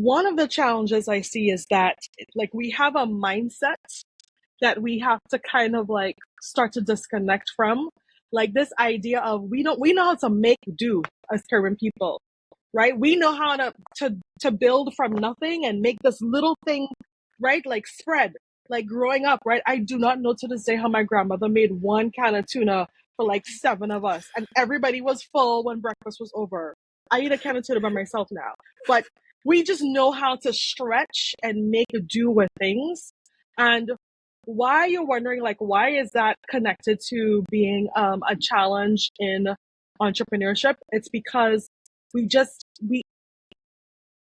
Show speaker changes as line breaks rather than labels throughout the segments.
one of the challenges I see is that like we have a mindset that we have to kind of like start to disconnect from. Like this idea of we know how to make do as Caribbean people, right? We know how to build from nothing and make this little thing, right? Like spread. Like growing up, right? I do not know to this day how my grandmother made one can of tuna for like 7 of us, and everybody was full when breakfast was over. I eat a can of tuna by myself now, but we just know how to stretch and make do with things. And why you're wondering, like, why is that connected to being a challenge in entrepreneurship? It's because we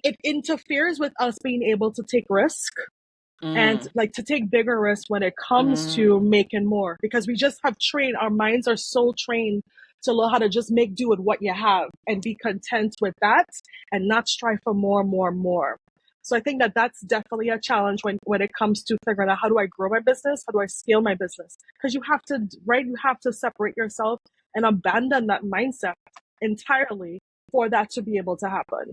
it interferes with us being able to take risk and like to take bigger risks when it comes to making more, because we just have trained, our minds are so trained to learn how to just make do with what you have and be content with that and not strive for more. So I think that that's definitely a challenge when it comes to figuring out, how do I grow my business? How do I scale my business? Because you have to, right? You have to separate yourself and abandon that mindset entirely for that to be able to happen.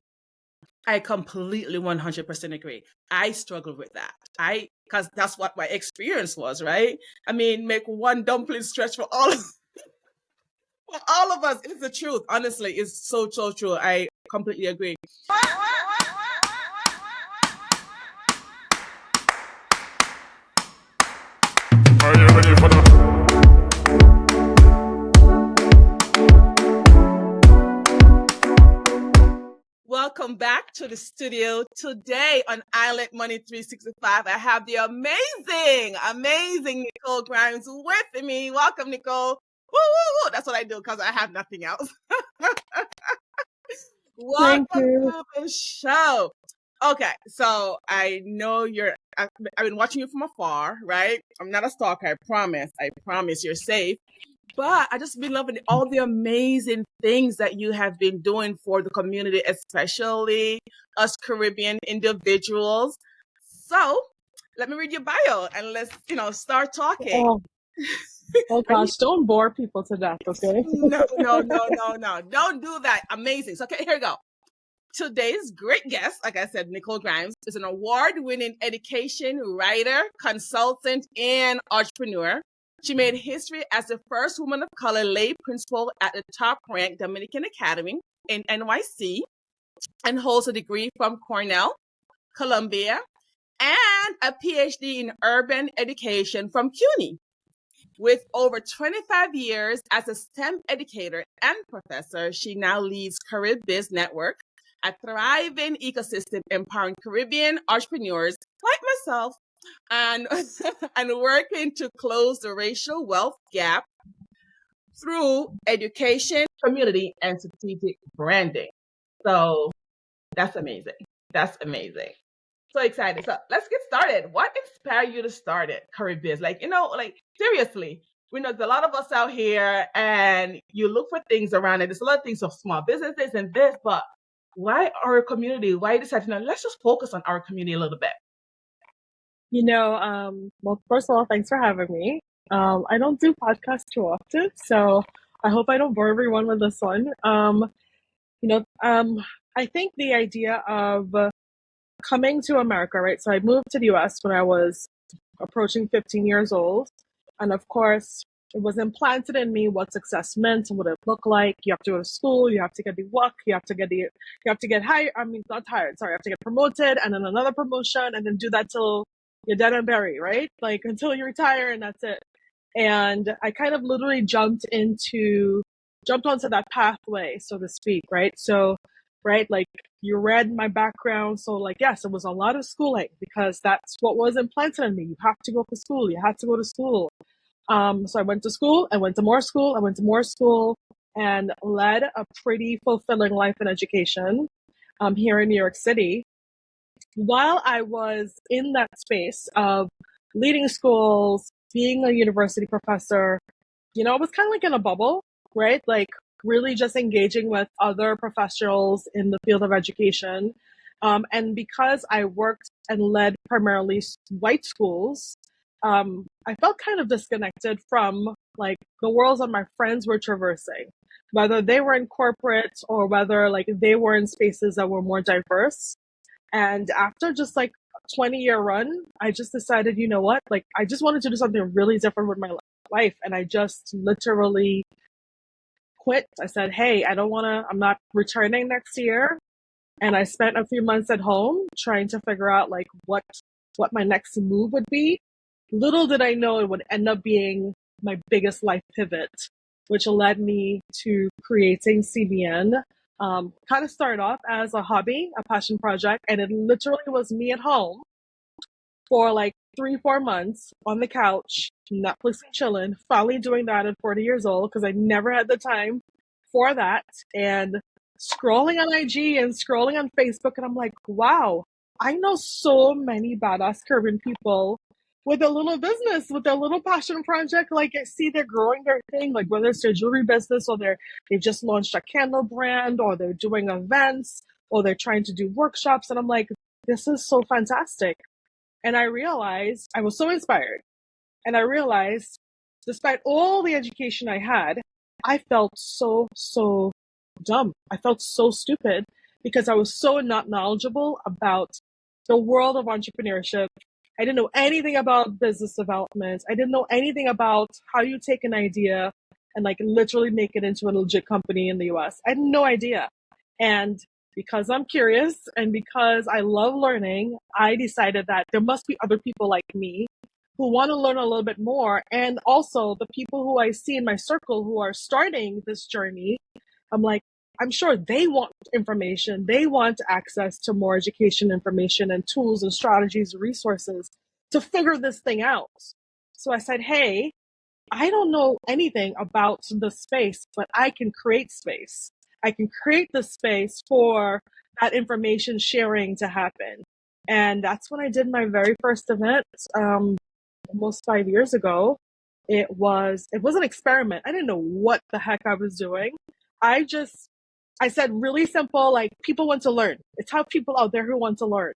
I completely 100% agree. I struggle with that. Because that's what my experience was, right? I mean, make one dumpling stretch for all of us. It's the truth. Honestly, it's so true. I completely agree.
Are you ready for that?
Welcome back to the studio. Today on Island Money 365, I have the amazing Nicole Grimes with me. Welcome, Nicole. Woo, woo, woo. That's what I do because I have nothing else. Welcome to the show. Okay, so I know I've been watching you from afar, right? I'm not a stalker, I promise. I promise you're safe. But I just been loving all the amazing things that you have been doing for the community, especially us Caribbean individuals. So let me read your bio and let's, start talking.
Oh gosh, don't bore people to death, okay?
No. Don't do that. Amazing. So, okay, here we go. Today's great guest, like I said, Nicole Grimes, is an award-winning education writer, consultant, and entrepreneur. She made history as the first woman of color lay principal at the top-ranked Dominican Academy in NYC, and holds a degree from Cornell, Columbia, and a PhD in urban education from CUNY. With over 25 years as a STEM educator and professor, she now leads Carib Biz Network, a thriving ecosystem empowering Caribbean entrepreneurs like myself and working to close the racial wealth gap through education, community, and strategic branding. So that's amazing. So excited. So let's get started. What inspired you to start it, Carib Biz? Seriously, we know there's a lot of us out here and you look for things around it. There's a lot of things of small businesses and this, but why our community? Why decide, let's just focus on our community a little bit?
Well, first of all, thanks for having me. I don't do podcasts too often, so I hope I don't bore everyone with this one. I think the idea of coming to America, right? So I moved to the US when I was approaching 15 years old. And of course, it was implanted in me what success meant and what it looked like. You have to go to school, you have to get the work, you have to get hired. I mean, not hired, sorry, you have to get promoted and then another promotion and then do that till you're dead and buried, right? Like until you retire and that's it. And I kind of literally jumped onto that pathway, so to speak, right? So, right, like you read my background. So like, yes, it was a lot of schooling because that's what was implanted in me. You have to go to school. You had to go to school. So I went to school, I went to more school, and led a pretty fulfilling life in education here in New York City. While I was in that space of leading schools, being a university professor, I was kind of like in a bubble, right? Like really just engaging with other professionals in the field of education. And because I worked and led primarily white schools, I felt kind of disconnected from like the worlds that my friends were traversing, whether they were in corporate or whether like they were in spaces that were more diverse. And after just like a 20-year run, I just decided, you know what? Like, I just wanted to do something really different with my life. And I just literally quit. I said, hey, I'm not returning next year. And I spent a few months at home trying to figure out like what my next move would be. Little did I know it would end up being my biggest life pivot, which led me to creating CBN. Kind of started off as a hobby, a passion project, and it literally was me at home for like 3-4 months on the couch, Netflix and chilling, finally doing that at 40 years old because I never had the time for that. And scrolling on IG and scrolling on Facebook, and I'm like, wow, I know so many badass Caribbean people with a little business, with a little passion project. Like I see they're growing their thing, like whether it's their jewelry business or they've just launched a candle brand or they're doing events or they're trying to do workshops. And I'm like, this is so fantastic. And I realized I was so inspired. And I realized despite all the education I had, I felt so dumb. I felt so stupid because I was so not knowledgeable about the world of entrepreneurship. I didn't know anything about business development. I didn't know anything about how you take an idea and like literally make it into a legit company in the US. I had no idea. And because I'm curious and because I love learning, I decided that there must be other people like me who want to learn a little bit more. And also the people who I see in my circle who are starting this journey, I'm like, I'm sure they want information. They want access to more education information and tools and strategies, resources to figure this thing out. So I said, hey, I don't know anything about the space, but I can create space. I can create the space for that information sharing to happen. And that's when I did my very first event, almost 5 years ago. It was an experiment. I didn't know what the heck I was doing. I said really simple, like people want to learn. It's how people out there who want to learn.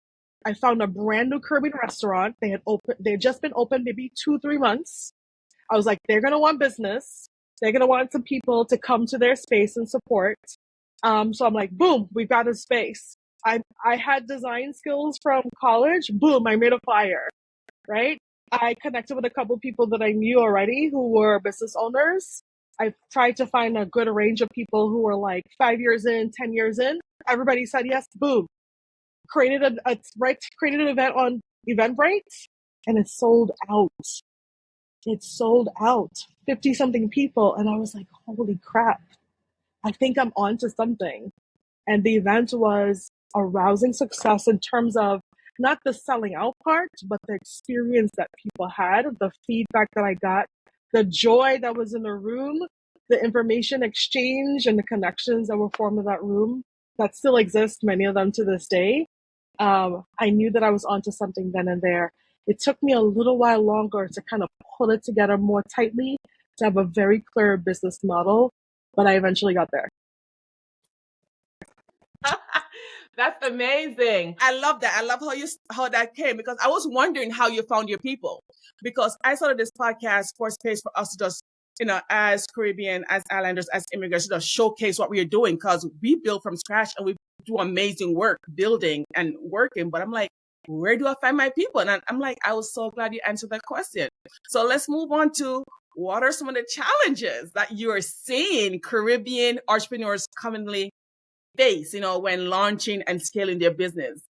I found a brand new Caribbean restaurant. They had just been open maybe 2-3 months. I was like, they're gonna want business. They're gonna want some people to come to their space and support. So I'm like, boom, we've got a space. I had design skills from college. Boom, I made a flyer, right? I connected with a couple people that I knew already who were business owners. I tried to find a good range of people who were like 5 years in, 10 years in. Everybody said yes. Boom. Created an event on Eventbrite, and it sold out. It sold out. 50 something people, and I was like, holy crap! I think I'm onto something. And the event was a rousing success in terms of not the selling out part, but the experience that people had, the feedback that I got, the joy that was in the room, the information exchange and the connections that were formed in that room that still exist, many of them to this day. I knew that I was onto something then and there. It took me a little while longer to kind of pull it together more tightly, to have a very clear business model, but I eventually got there.
That's amazing. I love that. I love how that came, because I was wondering how you found your people. Because I started this podcast for a space for us to just, as Caribbean, as islanders, as immigrants, to just showcase what we are doing, because we build from scratch and we do amazing work building and working. But I'm like, where do I find my people? And I'm like, I was so glad you answered that question. So let's move on to what are some of the challenges that you are seeing Caribbean entrepreneurs commonly face, when launching and scaling their business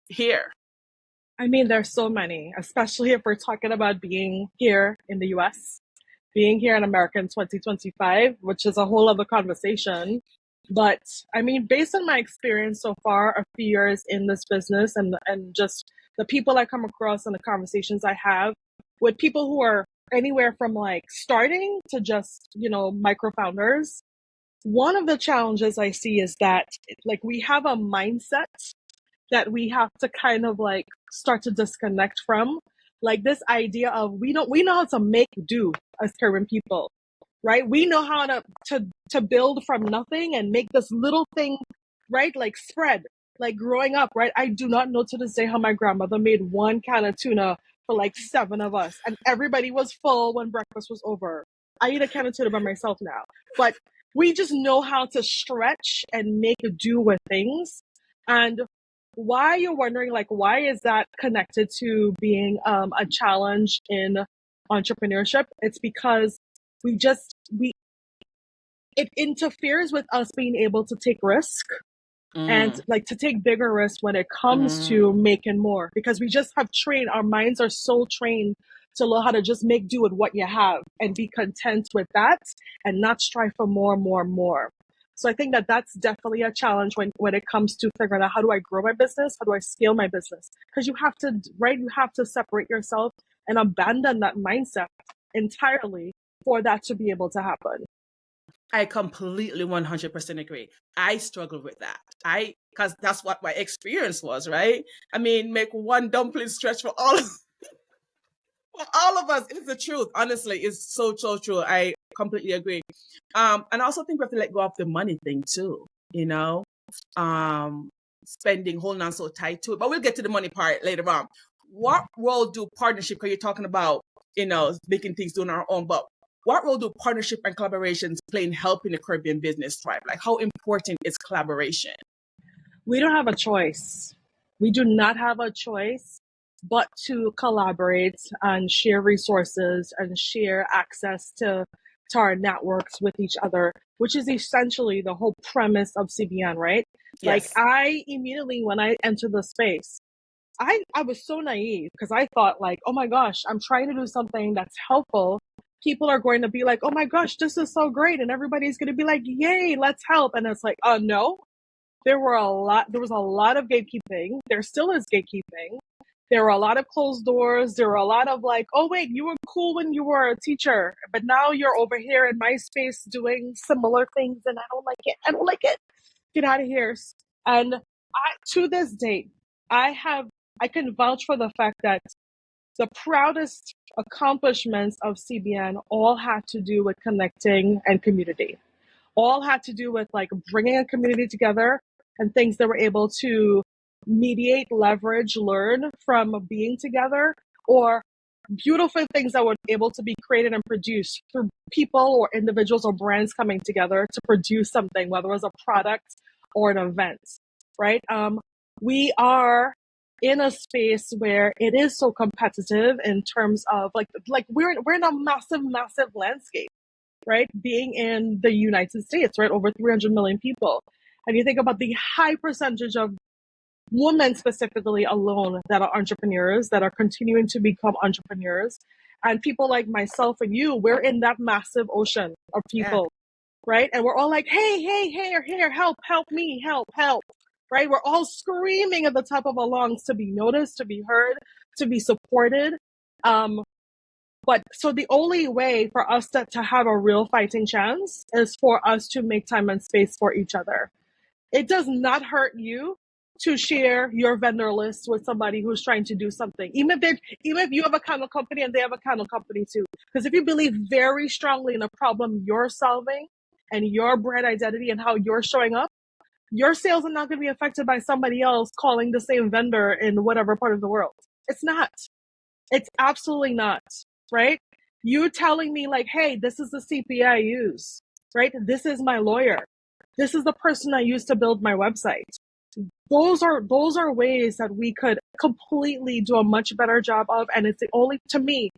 here?
I mean, there's so many, especially if we're talking about being here in the US, being here in America in 2025, which is a whole other conversation. But I mean, based on my experience so far, a few years in this business and just the people I come across and the conversations I have with people who are anywhere from like starting to just, micro founders, one of the challenges I see is that like we have a mindset that we have to kind of like start to disconnect from, like this idea of we know how to make do as Caribbean people, right? We know how to build from nothing and make this little thing, right? Like spread. Like growing up, right? I do not know to this day how my grandmother made one can of tuna for like 7 of us, and everybody was full when breakfast was over. I eat a can of tuna by myself now, but we just know how to stretch and make do with things. And why you're wondering, like, why is that connected to being a challenge in entrepreneurship? It's because we it interferes with us being able to take risk and like to take bigger risks when it comes to making more, because we just have trained, our minds are so trained to learn how to just make do with what you have and be content with that and not strive for more, more, more. So I think that that's definitely a challenge when it comes to figuring out, how do I grow my business? How do I scale my business? Because you have to, right? You have to separate yourself and abandon that mindset entirely for that to be able to happen.
I completely 100% agree. I struggle with that. Because that's what my experience was, right? I mean, make one dumpling stretch for all of us. It's the truth. Honestly, it's so, so true. I completely agree. And I also think we have to let go of the money thing too, you know, spending, holding on so tight to it. But we'll get to the money part later on. What role do partnership, because you're talking about, you know, making things doing our own, but what role do partnership and collaborations play in helping the Caribbean business thrive? Like, how important is collaboration?
We don't have a choice. We do not have a choice but to collaborate and share resources and share access to our networks with each other, which is essentially the whole premise of CBN, right? Like,
Yes.
I immediately, when I entered the space, I was so naive because I thought, like, oh my gosh, I'm trying to do something that's helpful. People are going to be like, oh my gosh, this is so great. And everybody's going to be like, yay, let's help. And it's like, oh no, there was a lot of gatekeeping. There still is gatekeeping. There were a lot of closed doors. There were a lot of like, oh wait, you were cool when you were a teacher, but now you're over here in my space doing similar things and I don't like it. I don't like it. Get out of here. And to this date, I can vouch for the fact that the proudest accomplishments of CBN all had to do with connecting and community. All had to do with like bringing a community together and things that were able to mediate, leverage, learn from being together, or beautiful things that were able to be created and produced through people or individuals or brands coming together to produce something, whether it was a product or an event, right? We are in a space where it is so competitive in terms of like we're in a massive landscape, right? Being in the United States, right? Over 300 million people. And you think about the high percentage of women specifically alone that are entrepreneurs, that are continuing to become entrepreneurs. And people like myself and you, we're in that massive ocean of
Yeah.
people, right? And we're all like, hey, here, help me, help, right? We're all screaming at the top of our lungs to be noticed, to be heard, to be supported. But so the only way for us to have a real fighting chance is for us to make time and space for each other. It does not hurt you to share your vendor list with somebody who's trying to do something, even if you have a candle company and they have a candle company too. Because if you believe very strongly in a problem you're solving and your brand identity and how you're showing up, your sales are not going to be affected by somebody else calling the same vendor in whatever part of the world. It's not. It's absolutely not, right? You telling me like, hey, this is the CPA I use, right? This is my lawyer. This is the person I use to build my website. Those are ways that we could completely do a much better job of. And it's the only, to me,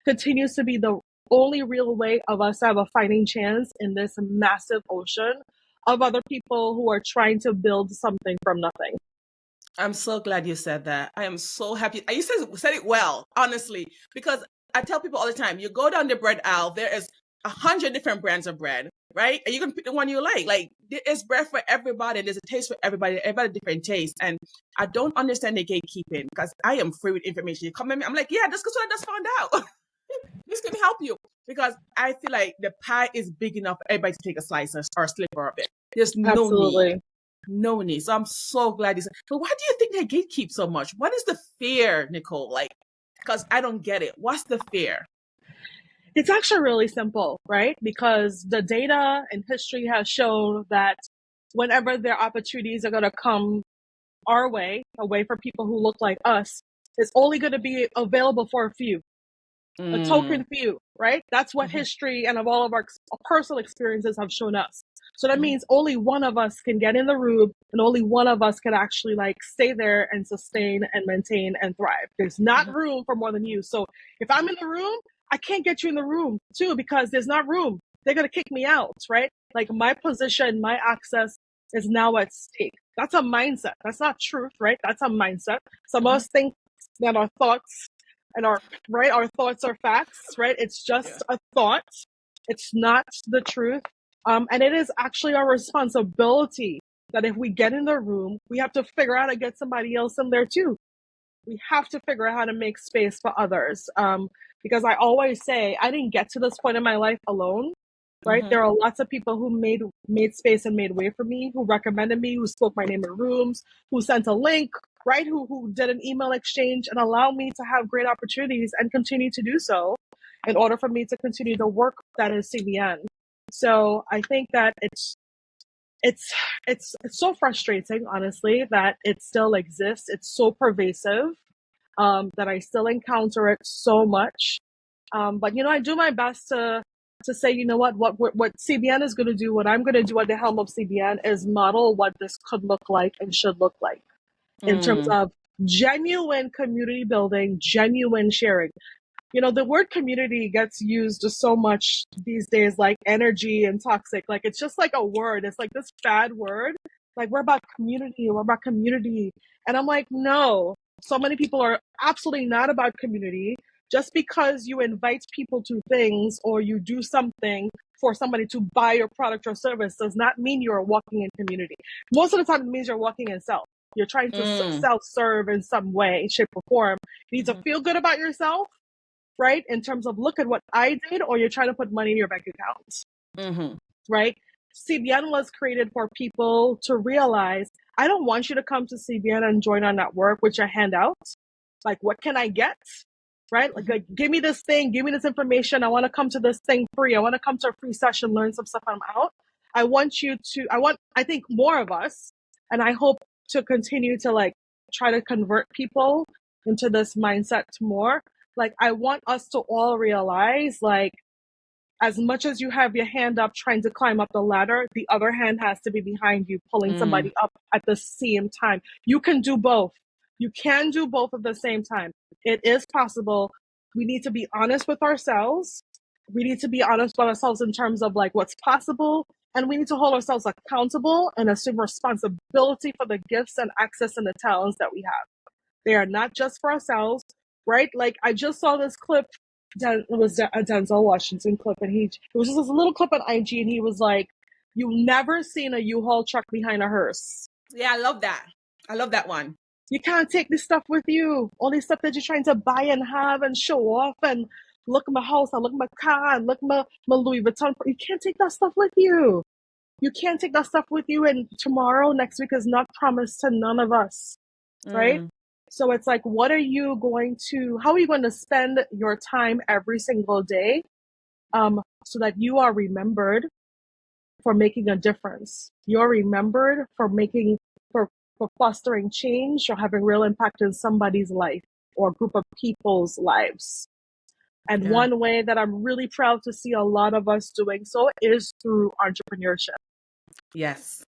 continues to be the only real way of us to have a fighting chance in this massive ocean of other people who are trying to build something from nothing.
I'm so glad you said that. I am so happy. You said it well, honestly, because I tell people all the time, you go down the bread aisle, there is 100 different brands of bread, right? And you can pick the one you like. Like, there is bread for everybody. There's a taste for everybody. Everybody different taste. And I don't understand the gatekeeping because I am free with information. You come at me, I'm like, yeah, that's because I just found out. This can help you because I feel like the pie is big enough for everybody to take a slice or a sliver of it. There's no need.
Absolutely.
No need. So I'm so glad you said. But why do you think they gatekeep so much? What is the fear, Nicole? Like, because I don't get it. What's the fear?
It's actually really simple, right? Because the data and history has shown that whenever their opportunities are going to come our way, away for people who look like us, it's only going to be available for a few, a token few, right? That's what
Mm-hmm.
history and of all of our personal experiences have shown us. So that means only one of us can get in the room and only one of us can actually like stay there and sustain and maintain and thrive. There's not room for more than you. So if I'm in the room, I can't get you in the room too because there's not room. They're going to kick me out, right? Like my position, my access is now at stake. That's a mindset. That's not truth, right? That's a mindset. Some of us think that our thoughts and our thoughts are facts, right? It's just a thought. It's not the truth. And it is actually our responsibility that if we get in the room, we have to figure out how to get somebody else in there too. We have to figure out how to make space for others. Because I always say, I didn't get to this point in my life alone, right? There are lots of people who made space and made way for me, who recommended me, who spoke my name in rooms, who sent a link, right? Who did an email exchange and allowed me to have great opportunities and continue to do so in order for me to continue the work that is CBN. So I think that it's so frustrating, honestly, that it still exists. It's so pervasive that I still encounter it so much. But I do my best to say, you know what CBN is going to do, what I'm going to do at the helm of CBN is model what this could look like and should look like in terms of genuine community building, genuine sharing. The word community gets used just so much these days, like energy and toxic. Like, it's just like a word. It's like this bad word. Like, we're about community. We're about community. And I'm like, no, so many people are absolutely not about community. Just because you invite people to things or you do something for somebody to buy your product or service does not mean you're walking in community. Most of the time, it means you're walking in self. You're trying to self-serve in some way, shape, or form. You need to feel good about yourself, right? In terms of look at what I did, or you're trying to put money in your bank account, right? CBN was created for people to realize, I don't want you to come to CBN and join our network with your handouts. Like, what can I get? Right? Like, give me this thing, give me this information. I want to come to this thing free. I want to come to a free session, learn some stuff. I'm out. I think more of us, and I hope to continue to like try to convert people into this mindset more. Like, I want us to all realize, like, as much as you have your hand up trying to climb up the ladder, the other hand has to be behind you, pulling somebody up at the same time. You can do both. You can do both at the same time. It is possible. We need to be honest with ourselves. We need to be honest with ourselves in terms of like what's possible. And we need to hold ourselves accountable and assume responsibility for the gifts and access and the talents that we have. They are not just for ourselves, right? Like, I just saw this clip. It was a Denzel Washington clip, and it was just this little clip on IG, and he was like, "You've never seen a U-Haul truck behind a hearse."
Yeah, I love that. I love that one.
You can't take this stuff with you. All this stuff that you're trying to buy and have and show off and look at my house, and look at my car, and look at my Louis Vuitton. You can't take that stuff with you. You can't take that stuff with you, and tomorrow, next week is not promised to none of us, right? So it's like, how are you going to spend your time every single day so that you are remembered for making a difference? You're remembered for for fostering change or having real impact in somebody's life or a group of people's lives. And one way that I'm really proud to see a lot of us doing so is through entrepreneurship.
Yes,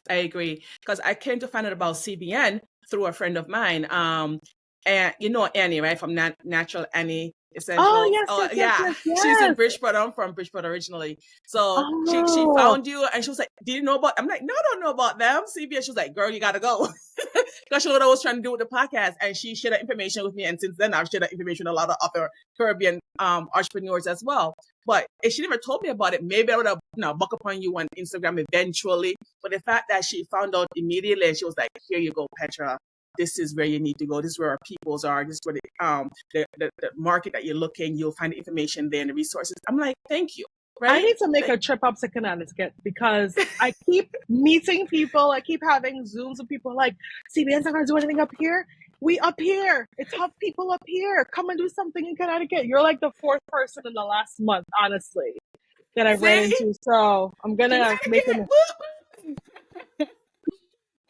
I agree. Because I came to find out about CBN through a friend of mine. And you know Annie, right? From Natural Annie Essentials.
Oh, yes.
She's in Bridgeport. I'm from Bridgeport originally. So she found you and she was like, "Do you know about?" I'm like, "No, I don't know about them." CBN. She was like, "Girl, you gotta go." Because she knew what I was trying to do with the podcast, and she shared that information with me. And since then, I've shared that information with a lot of other Caribbean entrepreneurs as well. But if she never told me about it, maybe I would have buck upon you on Instagram eventually. But the fact that she found out immediately, and she was like, "Here you go, Petra. This is where you need to go. This is where our peoples are. This is where the market that you're looking. You'll find the information there and the resources." I'm like, "Thank you." Right?
I need to make a trip up to Connecticut because I keep meeting people. I keep having Zooms with people like, CBN's not going to do anything up here. We up here. It's tough people up here. Come and do something in Connecticut. You're like the fourth person in the last month, honestly, that I've ran into. So I'm going to make it.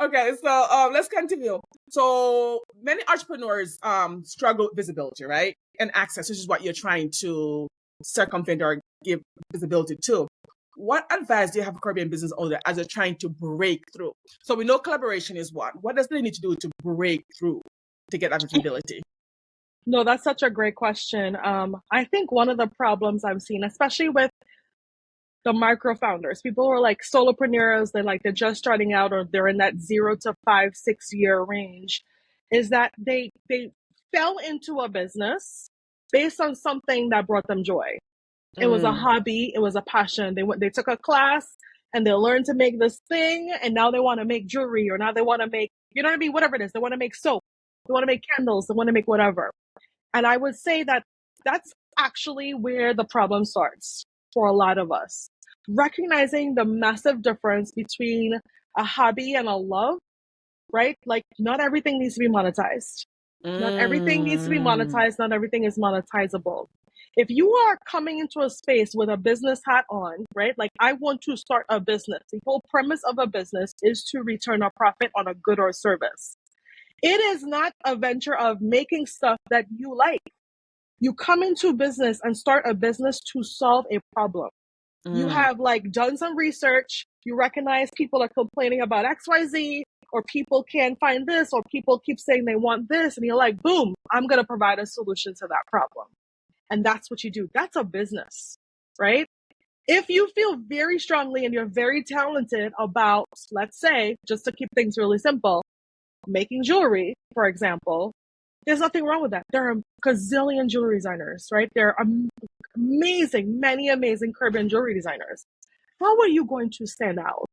Okay, so let's continue. So many entrepreneurs struggle with visibility, right? And access, which is what you're trying to circumvent or give visibility to. what advice do you have for Caribbean business owner as they're trying to break through? So we know collaboration is one. What does they need to do to break through to get that visibility?
No, that's such a great question. I think one of the problems I've seen, especially with the micro founders, people who are like solopreneurs, they're just starting out or they're in that 0 to 5, 6 year range, is that they fell into a business based on something that brought them joy. It was a hobby, it was a passion. They took a class and they learned to make this thing, and now they want to make jewelry, or now they want to make, you know what I mean, whatever it is. They want to make soap, they want to make candles, they want to make whatever. And I would say that that's actually where the problem starts for a lot of us. Recognizing the massive difference between a hobby and a love, right? Like, not everything needs to be monetized. Not everything needs to be monetized. Not everything is monetizable. If you are coming into a space with a business hat on, right? Like, I want to start a business. The whole premise of a business is to return a profit on a good or service. It is not a venture of making stuff that you like. You come into business and start a business to solve a problem. You have like done some research. You recognize people are complaining about XYZ, or people can't find this, or people keep saying they want this. And you're like, boom, I'm going to provide a solution to that problem. And that's what you do. That's a business, right? If you feel very strongly and you're very talented about, let's say, just to keep things really simple, making jewelry, for example, there's nothing wrong with that. There are a gazillion jewelry designers, right? There are many amazing Caribbean jewelry designers. How are you going to stand out,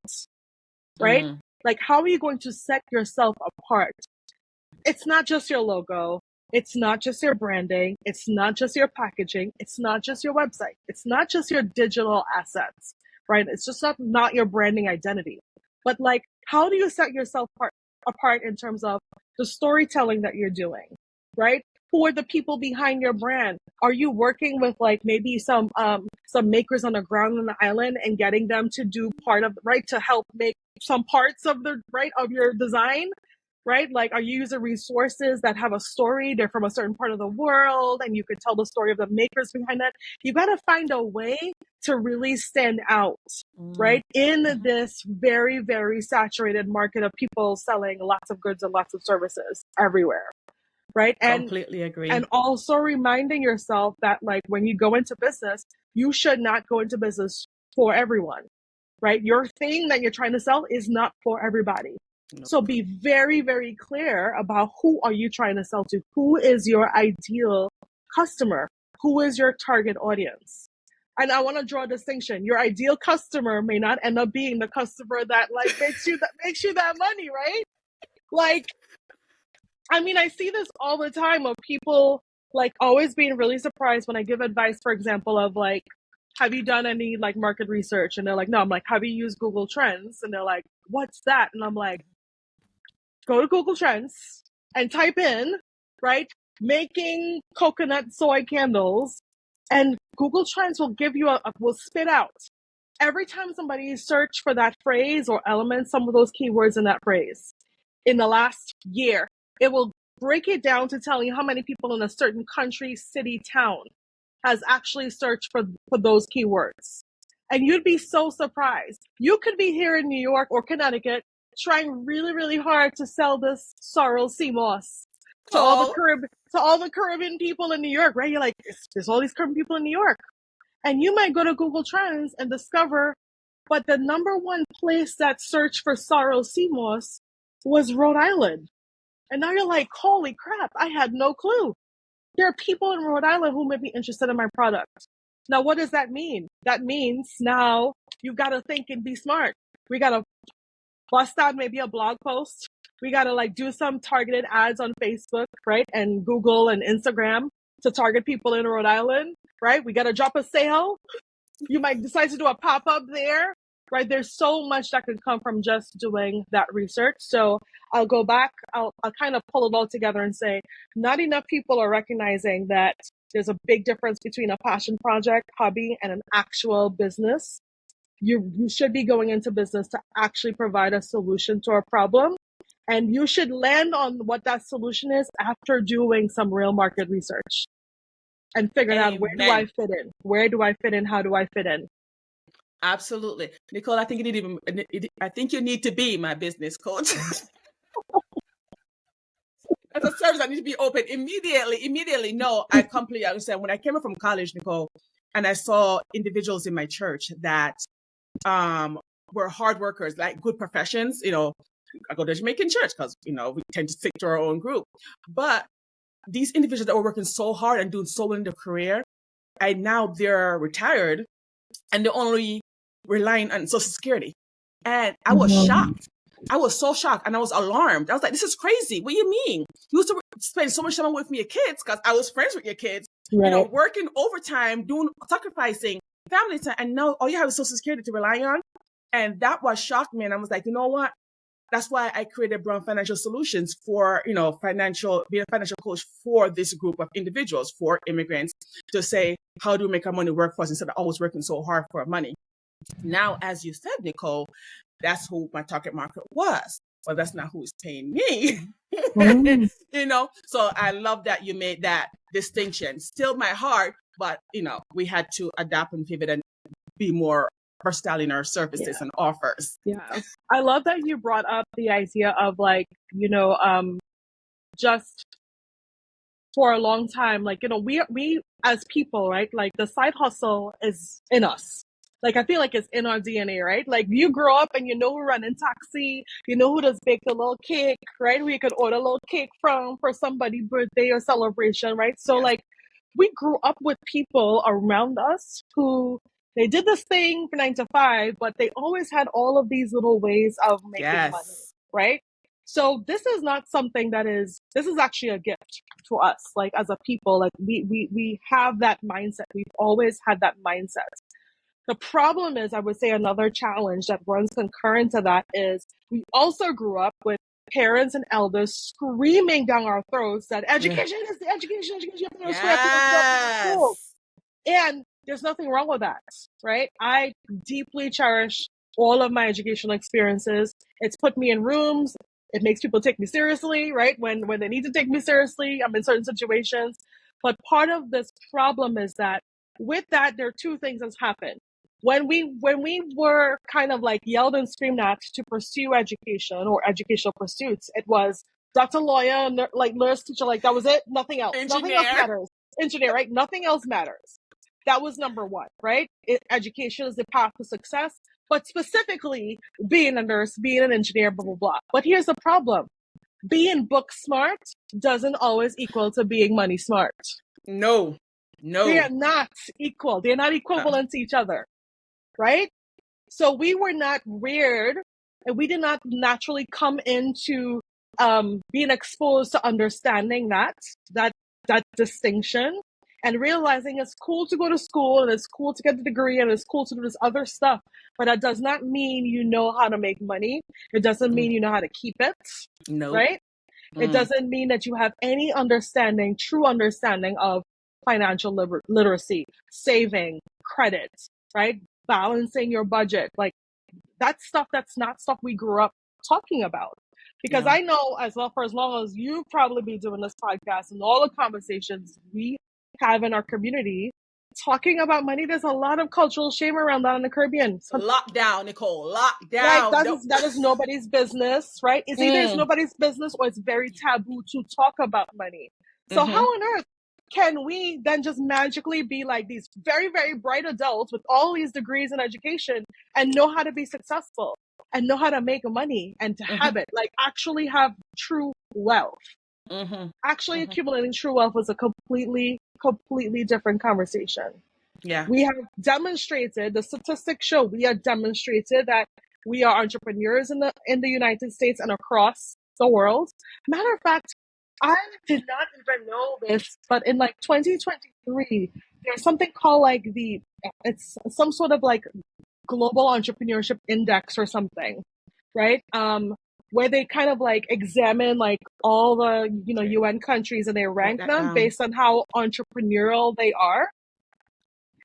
right? Like, how are you going to set yourself apart? It's not just your logo. It's not just your branding. It's not just your packaging. It's not just your website. It's not just your digital assets, right? It's just not your branding identity. But like, how do you set yourself apart in terms of the storytelling that you're doing, right? Who are the people behind your brand? Are you working with like maybe some makers on the ground on the island and getting them to do part of, right, to help make some parts of the, right, of your design, right? Like, are you using resources that have a story? They're from a certain part of the world and you could tell the story of the makers behind that. You got to find a way to really stand out, right? In this very, very saturated market of people selling lots of goods and lots of services everywhere, right?
Completely agree.
And also reminding yourself that like, when you go into business, you should not go into business for everyone, right? Your thing that you're trying to sell is not for everybody. So be very, very clear about who are you trying to sell to? Who is your ideal customer? Who is your target audience? And I want to draw a distinction. Your ideal customer may not end up being the customer that like makes you that money, right? Like, I mean, I see this all the time of people like always being really surprised when I give advice, for example, of like, have you done any like market research? And they're like, no. I'm like, have you used Google Trends? And they're like, what's that? And I'm like, go to Google Trends and type in, right, making coconut soy candles, and Google Trends will give you will spit out every time somebody search for that phrase or element, some of those keywords in that phrase in the last year. It will break it down to tell you how many people in a certain country, city, town has actually searched for those keywords. And you'd be so surprised. You could be here in New York or Connecticut trying really, really hard to sell this sorrel sea moss to all the Caribbean people in New York, right? You're like, there's all these Caribbean people in New York. And you might go to Google Trends and discover, but the number one place that searched for sorrel sea moss was Rhode Island. And now you're like, holy crap, I had no clue. There are people in Rhode Island who may be interested in my product. Now, what does that mean? That means now you've got to think and be smart. We got to bust out maybe a blog post. We got to like do some targeted ads on Facebook, right? And Google and Instagram to target people in Rhode Island, right? We got to drop a sale. You might decide to do a pop-up there, right? There's so much that could come from just doing that research. So I'll go back, I'll kind of pull it all together and say, not enough people are recognizing that there's a big difference between a passion project, hobby, and an actual business. You should be going into business to actually provide a solution to a problem. And you should land on what that solution is after doing some real market research and figuring out, where do I fit in? Where do I fit in? How do I fit in?
Absolutely. Nicole, I think you need to be my business coach. As a service, I need to be open immediately. No, I completely understand. When I came up from college, Nicole, and I saw individuals in my church that were hard workers, like good professions, I go to Jamaican church because, we tend to stick to our own group. But these individuals that were working so hard and doing so well in their career, and now they're retired and they're only relying on Social Security. And I was shocked. I was so shocked and I was alarmed. I was like, this is crazy. What do you mean? You used to spend so much time with your kids because I was friends with your kids,
Right.
working overtime, sacrificing family time. And now all you have is Social Security to rely on. And that was shocked me. And I was like, you know what? That's why I created Brown Financial Solutions for, being a financial coach for this group of individuals, for immigrants, to say, how do we make our money work for us instead of always working so hard for our money? Now, as you said, Nicole, that's who my target market was. Well, that's not who is paying me. So I love that you made that distinction. Still my heart, but, we had to adapt and pivot and be more versatile in our services and offers.
Yeah. I love that you brought up the idea of just for a long time, we as people, right? Like the side hustle is in us. Like, I feel like it's in our DNA, right? Like you grow up and who running taxi, who does bake a little cake, right? Who you could order a little cake from for somebody's birthday or celebration, right? So we grew up with people around us who they did this thing for 9 to 5, but they always had all of these little ways of making money, right? So this is not something this is actually a gift to us, like as a people. Like we have that mindset. We've always had that mindset. The problem is, I would say another challenge that runs concurrent to that is we also grew up with parents and elders screaming down our throats that education is the education, you have to go to school. And there's nothing wrong with that, right? I deeply cherish all of my educational experiences. It's put me in rooms. It makes people take me seriously, right? When they need to take me seriously, I'm in certain situations. But part of this problem is that with that, there are two things that's happened. When we were kind of like yelled and screamed at to pursue education or educational pursuits, it was doctor, lawyer, nurse, teacher, like that was it. Nothing else.
Engineer.
Nothing else matters. Engineer, right? Nothing else matters. That was number one, right? Education is the path to success, but specifically being a nurse, being an engineer, blah, blah, blah. But here's the problem. Being book smart doesn't always equal to being money smart.
No.
They are not equal. They're not equivalent to each other, right? So we were not reared and we did not naturally come into being exposed to understanding that distinction and realizing it's cool to go to school and it's cool to get the degree and it's cool to do this other stuff. But that does not mean you know how to make money. It doesn't mean you know how to keep it. No. Right? It doesn't mean that you have any true understanding of financial literacy, saving, credit, right? Balancing your budget. Like that's not stuff we grew up talking about. Because I know for as long as you've probably been doing this podcast and all the conversations we have in our community talking about money, there's a lot of cultural shame around that in the Caribbean.
Lockdown, Nicole. Lockdown.
Right, that is nobody's business, right? It's either it's nobody's business or it's very taboo to talk about money. So how on earth can we then just magically be like these very, very bright adults with all these degrees in education and know how to be successful and know how to make money and to have it, like actually have true wealth? Actually accumulating true wealth was a completely different conversation. Yeah. We have demonstrated, the statistics show we have demonstrated that we are entrepreneurs in the United States and across the world. Matter of fact, I did not even know this, but in like 2023, there's something called it's some sort of like global entrepreneurship index or something, right? Where they kind of like examine like all the, UN countries and they rank them based on how entrepreneurial they are.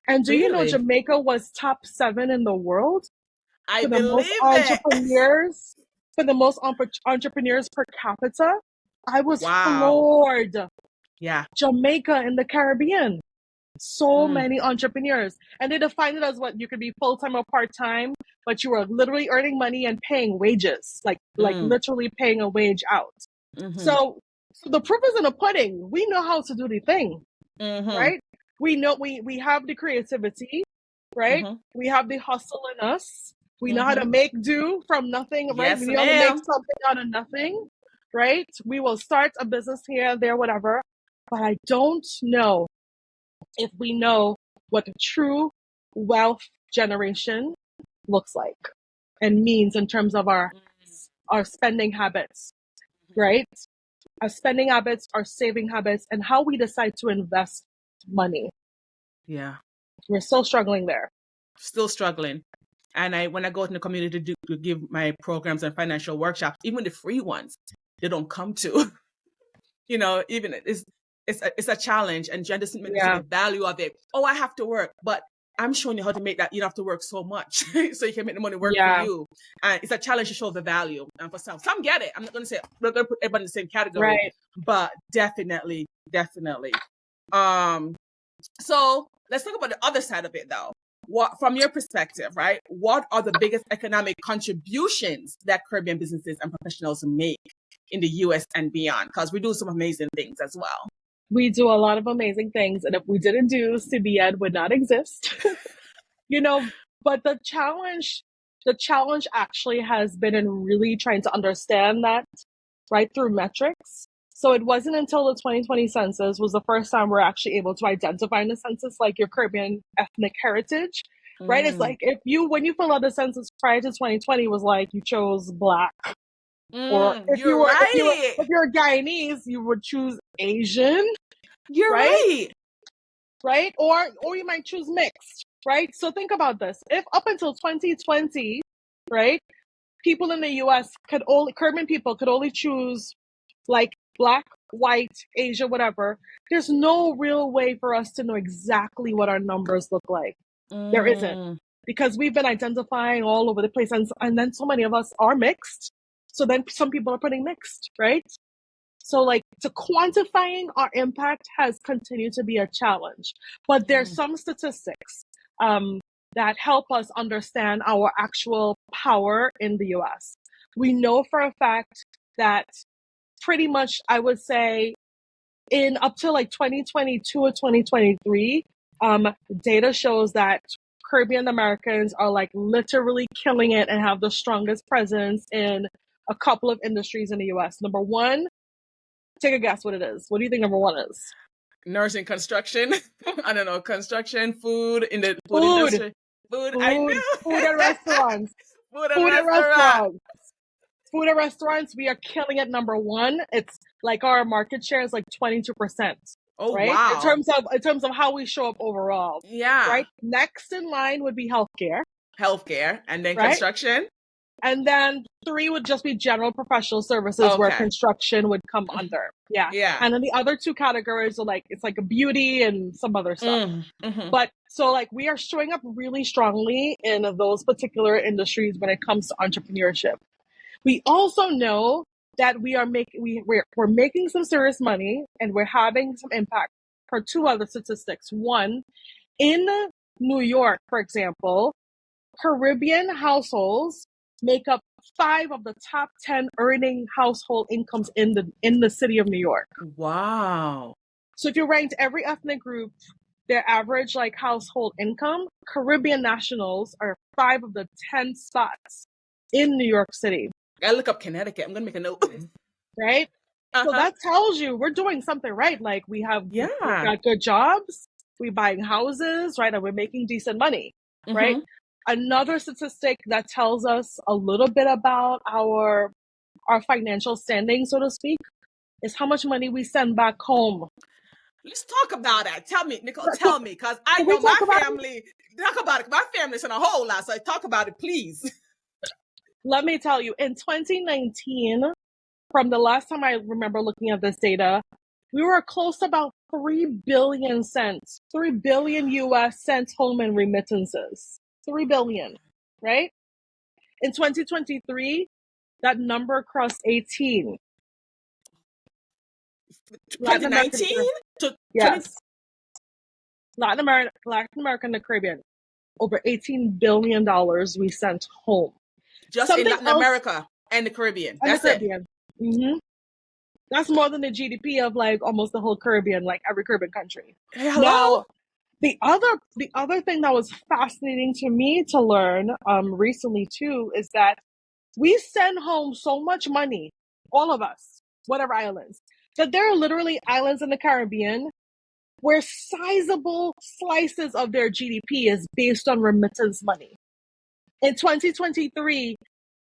And do you know Jamaica was top 7 in the world?
I believe it.
For the most entrepreneurs per capita. I was floored. Yeah. Jamaica in the Caribbean. So many entrepreneurs. And they define it as what you could be full-time or part-time, but you are literally earning money and paying wages, like literally paying a wage out. So the proof is in the pudding. We know how to do the thing, right? We know we have the creativity, right? We have the hustle in us. We know how to make do from nothing, right?
Yes,
We know how to make
ma'am.
something out of nothing, right? We will start a business here, there, whatever. But I don't know if we know what the true wealth generation looks like and means in terms of our spending habits, right? Our spending habits, our saving habits, and how we decide to invest money.
Yeah.
We're still struggling there.
Still struggling. And when I go to the community to give my programs and financial workshops, even the free ones, they don't come to. Even it's a challenge, and Jen doesn't make the value of it. Oh, I have to work, but I'm showing you how to make that. You don't have to work so much, so you can make the money work for you. And it's a challenge to show the value. And for some get it. I'm not going to say we're going to put everybody in the same category,
right?
But definitely. So let's talk about the other side of it, though. What, from your perspective, right? What are the biggest economic contributions that Caribbean businesses and professionals make in the U.S. and beyond? Because we do some amazing things as well.
We do a lot of amazing things, and if we didn't do, CBN would not exist. But the challenge actually has been in really trying to understand that, right, through metrics. So it wasn't until the 2020 census was the first time we're actually able to identify in the census like your Caribbean ethnic heritage, right? It's like when you fill out the census prior to 2020 was like you chose Black. Or if you're Guyanese, you would choose Asian.
You're right.
Right? Or you might choose mixed, right? So think about this. If up until 2020, right, people in the US Caribbean people could only choose like Black, white, Asia, whatever, there's no real way for us to know exactly what our numbers look like. There isn't. Because we've been identifying all over the place, and then so many of us are mixed. So then some people are putting mixed, right? So to quantifying our impact has continued to be a challenge. But there's some statistics that help us understand our actual power in the US. We know for a fact that pretty much, I would say, in up to 2022 or 2023, data shows that Caribbean Americans are literally killing it and have the strongest presence in a couple of industries in the US. Number one, take a guess what it is. What do you think number one is?
Nursing, construction. I don't know, construction, food in the food industry. Food, I knew.
Food and restaurants.
Food and restaurants.
Food and restaurants, we are killing it. Number one. It's our market share is 22%.
Oh,
right?
Wow.
In terms of how we show up overall.
Yeah.
Right? Next in line would be healthcare.
And then construction.
And then 3 would just be general professional services where construction would come under. Yeah. And then the other 2 categories are it's a beauty and some other stuff. But so we are showing up really strongly in those particular industries when it comes to entrepreneurship. We also know that we're making some serious money and we're having some impact for 2 other statistics. One, in New York, for example, Caribbean households make up 5 of the top 10 earning household incomes in the city of New York.
Wow.
So if you ranked every ethnic group, their average household income, Caribbean nationals are 5 of the 10 spots in New York City.
I look up Connecticut. I'm gonna make a note.
Right? So that tells you we're doing something right. We've got good jobs, we're buying houses, right? And we're making decent money, right? Another statistic that tells us a little bit about our financial standing, so to speak, is how much money we send back home.
Let's talk about that. Tell me, Nicole, because I know my family. Talk about it. My family's in a whole lot, so talk about it, please.
Let me tell you, in 2019, from the last time I remember looking at this data, we were close to about 3 billion US cents home in remittances. 3 billion, right? In 2023, that number crossed 18.
2019 to
yes. Latin America and the Caribbean, over $18 billion we sent home.
Just in
Something
Latin
else,
America and the Caribbean.
and the
That's it.
Caribbean. hmm That's more than the GDP of like almost the whole Caribbean, like every Caribbean country.
Hey, hello?
Now, the other thing that was fascinating to me to learn recently too is that we send home so much money, all of us, whatever islands, that there are literally islands in the Caribbean where sizable slices of their GDP is based on remittance money. In 2023,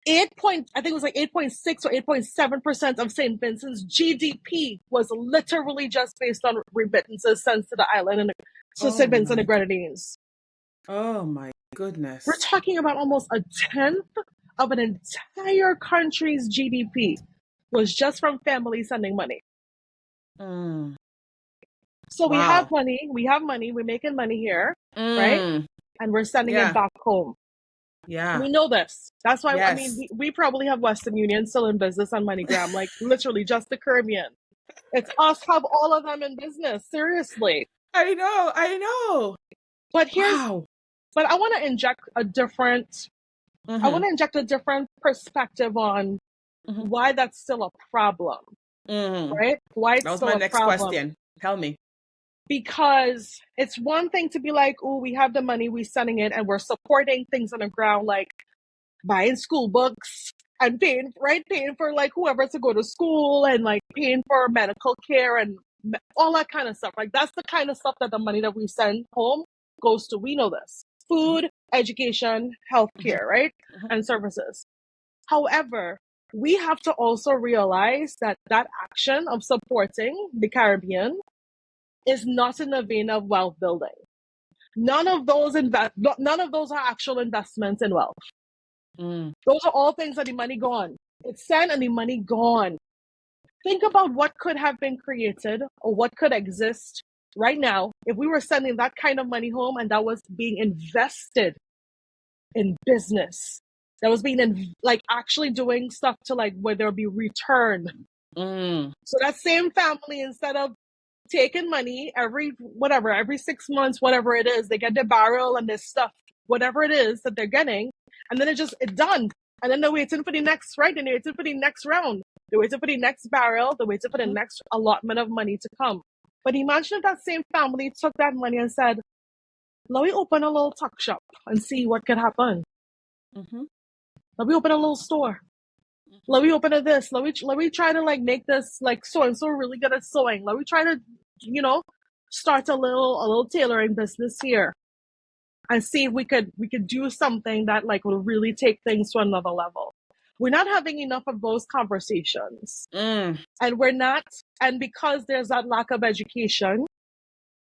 I think it was like 8.6 or 8.7% of St. Vincent's GDP was literally just based on remittances sent to the island and to
Oh
St. Vincent and
my,
Grenadines.
oh my
We're
goodness.
talking about almost a tenth of an entire country's GDP was just from families sending money.
Mm.
So we have
Wow.
money, we're making money here, right?
Mm.
And we're sending it
Yeah.
back home.
Yeah.
We know this. That's why, I mean,
Yes.
we probably have Western Union still in business on MoneyGram, like literally just the Caribbean. It's us have all of them in business, seriously.
I know. I know.
But
Wow.
I want to inject a different, perspective on
Mhm.
why that's still a problem,
Mm.
right? Why
That
it's
was
still
my
a
next
problem.
question. Tell me.
Because it's one thing to be like, oh, we have the money, we're sending it, and we're supporting things on the ground, like buying school books and paying for like whoever to go to school and like paying for medical care and all that kind of stuff. Like that's the kind of stuff that the money that we send home goes to. We know this.
Mhm.
Food, education,
Mhm.
healthcare, right?
Mhm.
And services. However, we have to also realize that that action of supporting the Caribbean is not in the vein of wealth building. None of those are actual investments in wealth.
Mm.
Those are all things that the money gone. It's sent and the money gone. Think about what could have been created or what could exist right now if we were sending that kind of money home and that was being invested in business. That was being like actually doing stuff to like where there'll be return.
Mm.
So that same family, instead of taking money every 6 months, whatever it is, they get their barrel and their stuff, whatever it is that they're getting, and then it's done. And then they're waiting for the next, right? And they're waiting for the next round. They're waiting for the next barrel. They're waiting for the
Mhm.
next allotment of money to come. But imagine if that same family took that money and said, let me open a little tuck shop and see what could happen.
Mhm.
Let me open a little store. Let me open a this. Let me try to like make this like so and so really good at sewing. Let me try to, start a little tailoring business here and see if we could do something that like will really take things to another level. We're not having enough of those conversations.
Mm.
And we're not, and because there's that lack of education,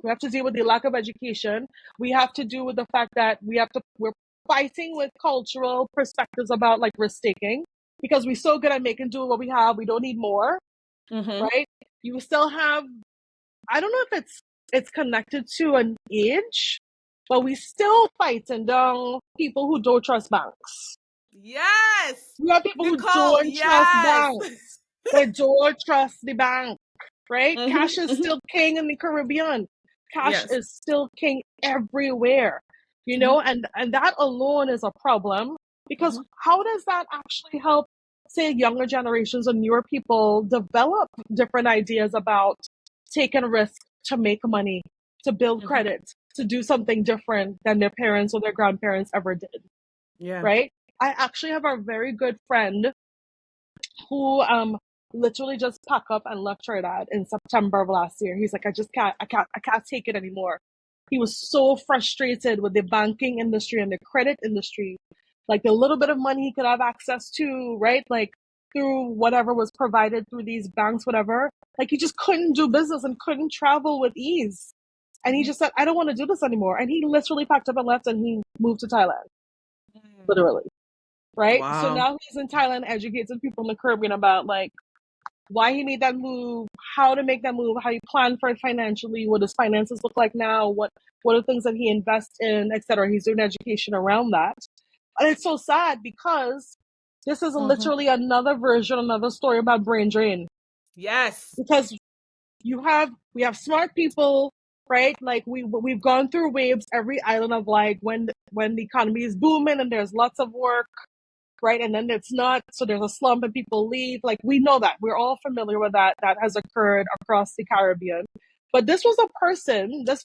we have to deal with the lack of education. We have to do with the fact that we're fighting with cultural perspectives about like risk taking because we're so good at making do what we have. We don't need more,
Mhm.
right? You still have, I don't know if it's connected to an age, but we still fighting down people who don't trust banks.
Yes.
We have people who
Nicole,
don't trust
yes.
banks. They don't trust the bank, right?
Mhm.
Cash is
Mhm.
still king in the Caribbean. Cash
Yes.
is still king everywhere,
Mhm.
and that alone is a problem because
Mhm.
how does that actually help, say, younger generations or newer people develop different ideas about taking risks to make money, to build
Mhm.
credit, to do something different than their parents or their grandparents ever did,
Yeah.
right? I actually have a very good friend who literally just packed up and left Trinidad in September of last year. He's like, I can't take it anymore. He was so frustrated with the banking industry and the credit industry, like the little bit of money he could have access to, right? Like through whatever was provided through these banks, whatever. Like he just couldn't do business and couldn't travel with ease. And he
Mhm.
just said, I don't want to do this anymore. And he literally packed up and left and he moved to Thailand,
Mm.
literally. Right. So
Wow.
now he's in Thailand educating people in the Caribbean about like why he made that move, how to make that move, how you plan for it financially, what his finances look like now, what are the things that he invests in, etc. He's doing education around that. And it's so sad because this is
Mhm.
literally another version, another story about brain drain.
Yes.
Because we have smart people right? Like we've gone through waves every island of like when the economy is booming and there's lots of work, right? And then it's not, so there's a slump and people leave. Like we know that. We're all familiar with that. That has occurred across the Caribbean. But this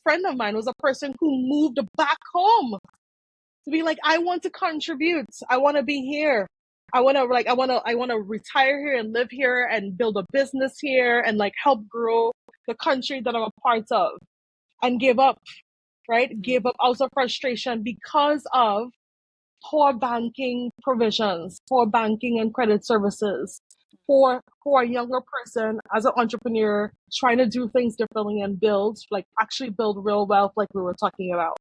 friend of mine was a person who moved back home to be like, I want to contribute. I want to be here. I want to retire here and live here and build a business here and like help grow the country that I'm a part of, and give up, right? Give up out of frustration because of poor banking provisions, poor banking and credit services for a younger person as an entrepreneur trying to do things differently and actually build real wealth like we were talking about.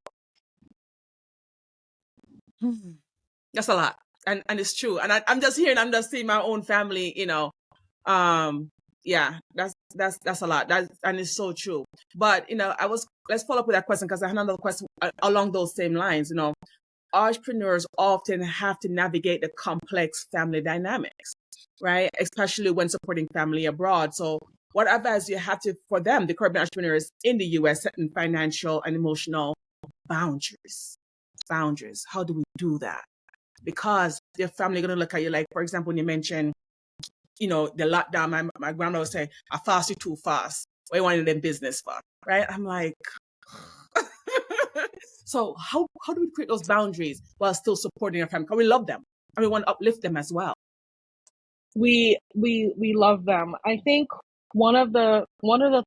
That's a lot. And it's true. And I'm just seeing my own family, yeah, that's a lot. And it's so true. But, let's follow up with that question, because I have another question along those same lines. Entrepreneurs often have to navigate the complex family dynamics, right? Especially when supporting family abroad. So what advice do you have for them, the Caribbean entrepreneurs in the US, setting financial and emotional boundaries? How do we do that? Because your family going to look at you like, for example, when you mentioned, the lockdown, my grandma would say, I fast you too fast. What you want in them business for? Right? I'm like, so how do we create those boundaries while still supporting our family? Because we love them and we want to uplift them as well.
We love them. I think one of the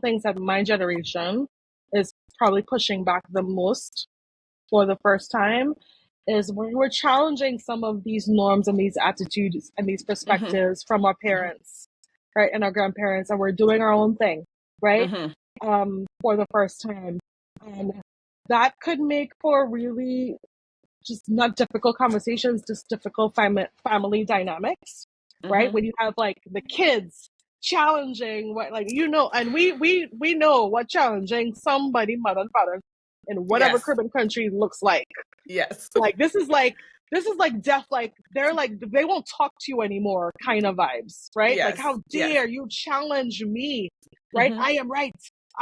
things that my generation is probably pushing back the most for the first time is we're challenging some of these norms and these attitudes and these perspectives from our parents, right, and our grandparents, and we're doing our own thing, right, for the first time. And that could make for really just not difficult conversations, just difficult family dynamics, right? When you have like the kids challenging what, like, and we know what challenging somebody, mother and father, in whatever Caribbean country looks like.
Yes.
Like this is like death. Like they're like, they won't talk to you anymore kind of vibes, right?
Yes.
Like, how dare you challenge me, right? I am right.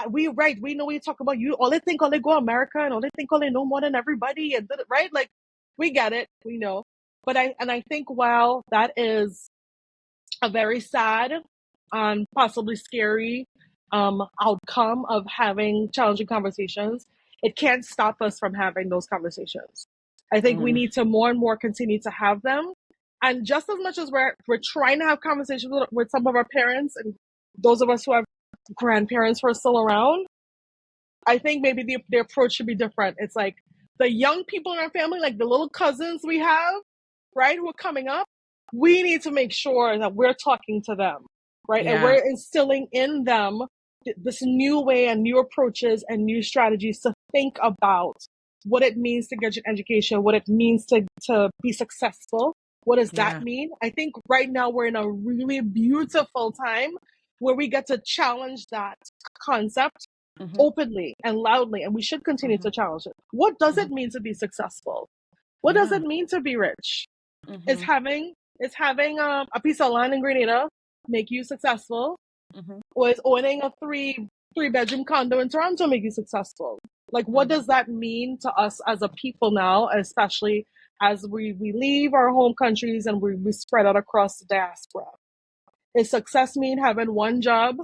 We right. We know we talk about you. All they think, all they go America, and all they think, all they know more than everybody, and right? Like, we get it. We know. But I think, while that is a very sad and possibly scary outcome of having challenging conversations, it can't stop us from having those conversations. I think we need to more and more continue to have them. And just as much as we're trying to have conversations with some of our parents and those of us who have grandparents who are still around, I think maybe the approach should be different. It's like the young people in our family, like the little cousins we have, right, who are coming up, we need to make sure that we're talking to them, right?
Yeah.
And we're instilling in them this new way and new approaches and new strategies to think about what it means to get an education, what it means to be successful. What does that mean? I think right now we're in a really beautiful time where we get to challenge that concept openly and loudly, and we should continue to challenge it. What does it mean to be successful? What does it mean to be rich? Is having a piece of land in Grenada make you successful? Or is owning a three bedroom condo in Toronto make you successful? Like, what does that mean to us as a people now, especially as we leave our home countries and we spread out across the diaspora? Is success mean having one job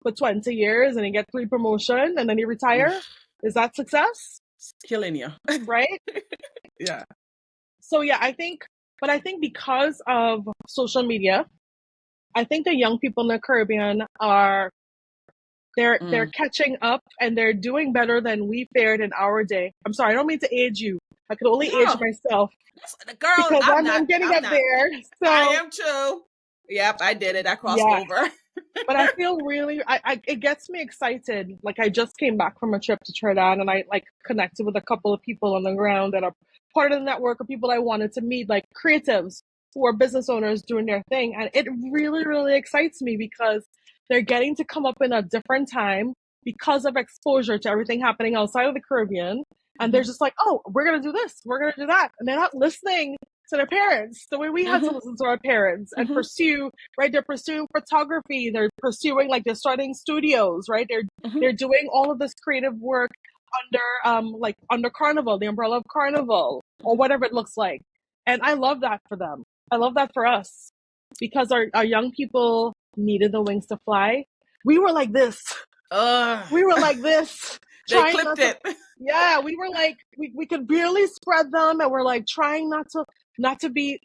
for 20 years and you get 3 promotions and then you retire? Is that success?
It's killing you.
Right?
Yeah.
So yeah, I think because of social media, I think the young people in the Caribbean they're catching up, and they're doing better than we fared in our day. I'm sorry, I don't mean to age you. I could only age myself.
Girl,
because I'm getting up there. So
I am too. Yep, I did it. I crossed over.
But I feel really, it gets me excited. Like, I just came back from a trip to Trinidad, and I connected with a couple of people on the ground that are part of the network of people I wanted to meet, like creatives who are business owners doing their thing. And it really, really excites me because they're getting to come up in a different time because of exposure to everything happening outside of the Caribbean. And they're just like, oh, we're going to do this, we're going to do that. And they're not listening to their parents, the way we had to listen to our parents and pursue, right? They're pursuing photography. They're pursuing, like, they're starting studios, right? They're doing all of this creative work under Carnival, the umbrella of Carnival, or whatever it looks like. And I love that for them. I love that for us, because our young people needed the wings to fly. We were like this. We were like this.
They clipped it.
Yeah, we were like, we could barely spread them, and we're like trying not to be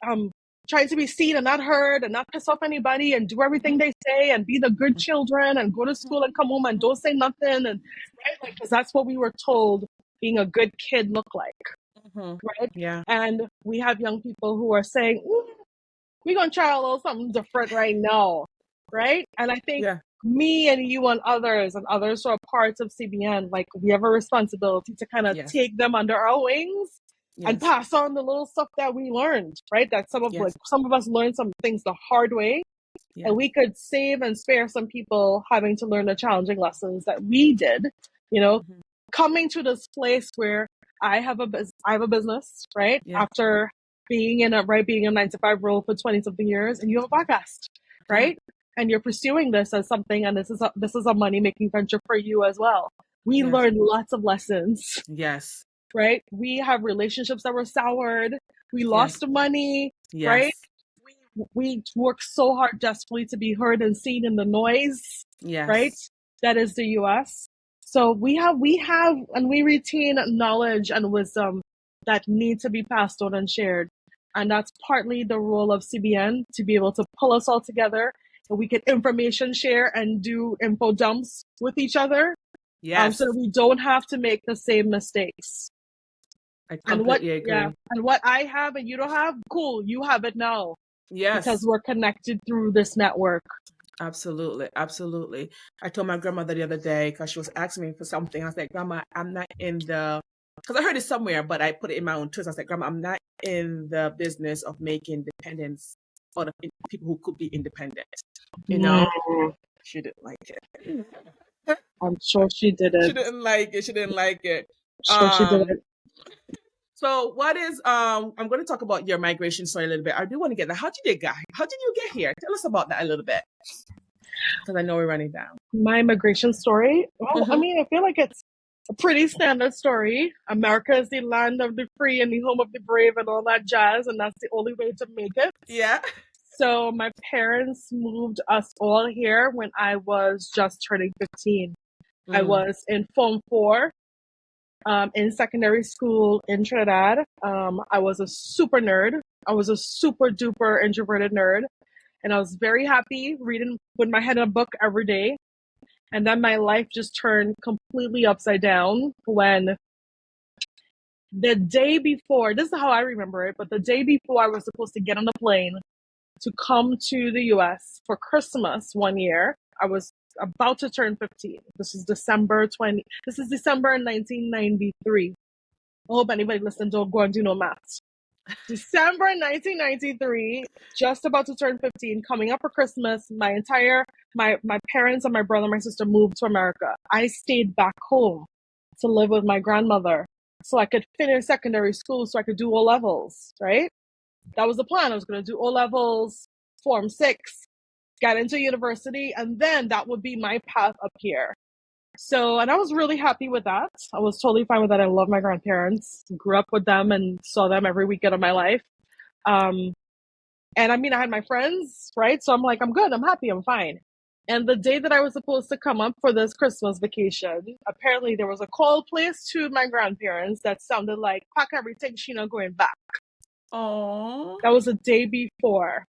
trying to be seen and not heard and not piss off anybody, and do everything they say and be the good children and go to school and come home and don't say nothing, and right, like, because that's what we were told being a good kid looked like, right?
Yeah.
And we have young people who are saying, we're gonna try a little something different right now, right? And I think me and you and others who are parts of CBN, like, we have a responsibility to kind of take them under our wings and pass on the little stuff that we learned, right? That some of us learned some things the hard way, and we could save and spare some people having to learn the challenging lessons that we did, you know, coming to this place where I have a business, right? After being in a 9-to-5 role for 20 something years, and you have a podcast, right? And you're pursuing this as something, and this is a money making venture for you as well. We learned lots of lessons.
Yes.
Right? We have relationships that were soured. We lost money. Right? We work so hard desperately to be heard and seen in the noise. Right? That is the US. So we have and we retain knowledge and wisdom that need to be passed on and shared. And that's partly the role of CBN, to be able to pull us all together, and we can information share and do info dumps with each other. So that we don't have to make the same mistakes.
I completely agree.
And what I have and you don't have, cool, you have it now.
Yes.
Because we're connected through this network.
Absolutely. Absolutely. I told my grandmother the other day, because she was asking me for something. I was like, Grandma, I'm not in the, because I heard it somewhere, but I put it in my own twist. I was like, Grandma, I'm not in the business of making dependence on people who could be independent. You know? She didn't like it.
I'm sure she didn't.
She didn't like it.
Sure she didn't.
So what is I'm going to talk about your migration story a little bit. I do want to get that. How did you get here? Tell us about that a little bit, because I know we're running down.
My migration story? Well, I mean, I feel like it's a pretty standard story. America is the land of the free and the home of the brave and all that jazz, and that's the only way to make it.
Yeah.
So my parents moved us all here when I was just turning 15. I was in Form 4. In secondary school in Trinidad. I was a super nerd. I was a super duper introverted nerd. And I was very happy reading with my head in a book every day. And then my life just turned completely upside down when the day before, this is how I remember it, but the day before I was supposed to get on a plane to come to the US for Christmas one year, I was about to turn 15. This is December 1993. I hope anybody listening don't go and do no maths. December 1993, just about to turn 15, coming up for Christmas, my parents and my brother and my sister moved to America. I stayed back home to live with my grandmother so I could finish secondary school, so I could do O-levels, right? That was the plan. I was going to do O-levels, Form 6, get into university, and then that would be my path up here. So, and I was really happy with that. I was totally fine with that. I love my grandparents, grew up with them and saw them every weekend of my life. And I mean, I had my friends, right? So I'm like, I'm good, I'm happy, I'm fine. And the day that I was supposed to come up for this Christmas vacation, apparently there was a call placed to my grandparents that sounded like, pack everything, she not going back.
Oh.
That was the day before.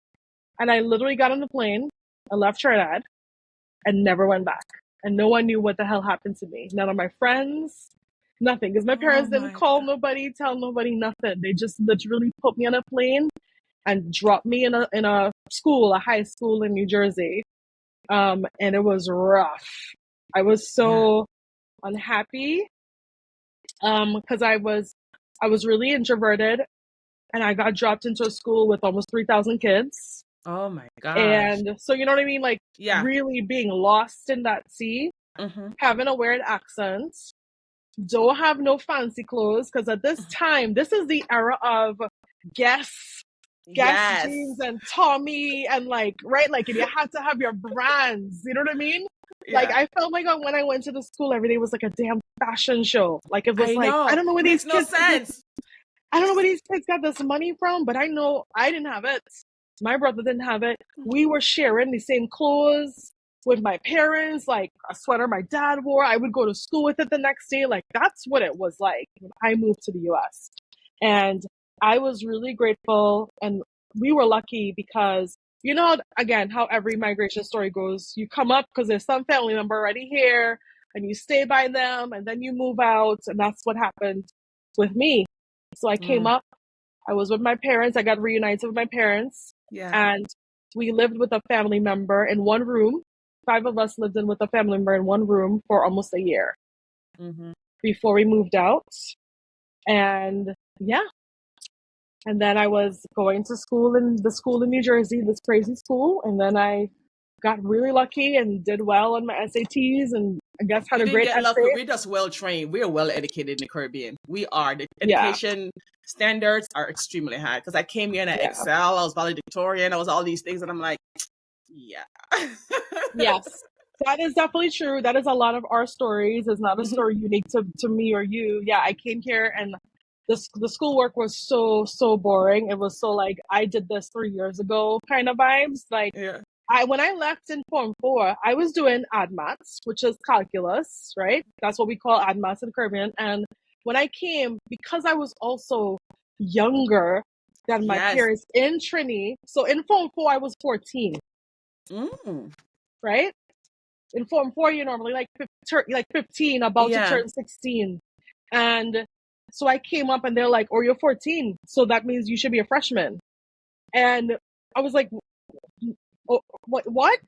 And I literally got on the plane, I left Trinidad, and never went back. And no one knew what the hell happened to me. None of my friends, nothing. Because my parents didn't call nobody, tell nobody, nothing. They just literally put me on a plane and dropped me in a school, a high school in New Jersey. And it was rough. I was so unhappy because I was really introverted, and I got dropped into a school with almost 3,000 kids.
Oh my gosh.
And so, you know what I mean? Like, really being lost in that sea, having a weird accent, don't have no fancy clothes. Because at this time, this is the era of Guess Guess
Yes.
jeans and Tommy and like, right? Like, and you had to have your brands. You know what I mean? Like,
Yeah.
I felt like when I went to the school, every day was like a damn fashion show. Like, it was
I
like, I
know.
don't know where these
Makes no
kids get this.
sense.
I don't know where these kids got this money from, but I know I didn't have it. My brother didn't have it. We were sharing the same clothes with my parents, like a sweater my dad wore. I would go to school with it the next day. Like, that's what it was like when I moved to the US. And I was really grateful. And we were lucky because, you know, again, how every migration story goes, you come up because there's some family member already here and you stay by them and then you move out. And that's what happened with me. So I came up, I was with my parents, I got reunited with my parents,
Yeah.
and we lived with a family member in one room. 5 of us lived in with a family member in one room for almost a year before we moved out. And yeah, and then I was going to school in New Jersey, this crazy school, and then I got really lucky and did well on my SATs and I guess had
You
a
didn't
great
get lucky.
essay.
We're just well trained. We are well educated in the Caribbean. We are. The
Yeah,
education standards are extremely high. Because I came here and I
yeah.
excel. I was valedictorian. I was all these things, and I'm like, yeah.
Yes, that is definitely true. That is a lot of our stories. It's not a story unique to me or you. Yeah, I came here and the schoolwork was so boring. It was so like I did this 3 years ago kind of vibes. Like
Yeah.
when I left in Form 4, I was doing AdMaths, which is calculus, right? That's what we call AdMaths in the Caribbean. And when I came, because I was also younger than my
Yes.
peers in Trini, so in Form 4 I was 14, right? In Form 4 you're normally like 15, about to
Yeah.
turn 16. And so I came up and they're like, "Oh, you're 14, so that means you should be a freshman." And I was like, "Oh, what?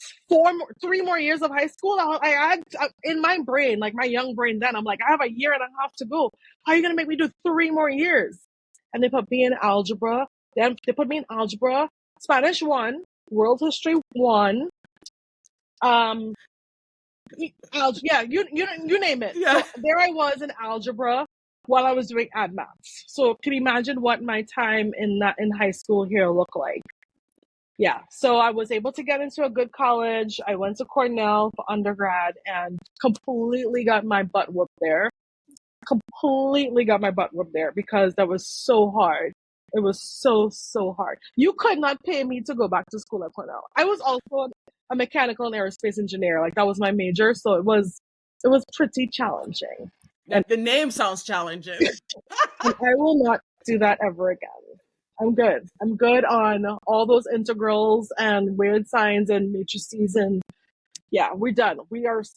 3 more years of high school?" I had in my brain, like my young brain then, I'm like, I have a year and a half to go. How are you going to make me do 3 more years? And they put me in algebra. Then they put me in algebra, Spanish 1, world history 1, yeah, you name it.
Yeah.
So there I was in algebra while I was doing AdMaths. So can you imagine what my time in high school here looked like? Yeah. So I was able to get into a good college. I went to Cornell for undergrad and completely got my butt whooped there. Completely got my butt whooped there because that was so hard. It was so hard. You could not pay me to go back to school at Cornell. I was also a mechanical and aerospace engineer. Like that was my major, so it was pretty challenging. And
The name sounds challenging.
I will not do that ever again. I'm good. I'm good on all those integrals and weird signs and matrices and yeah, we're done.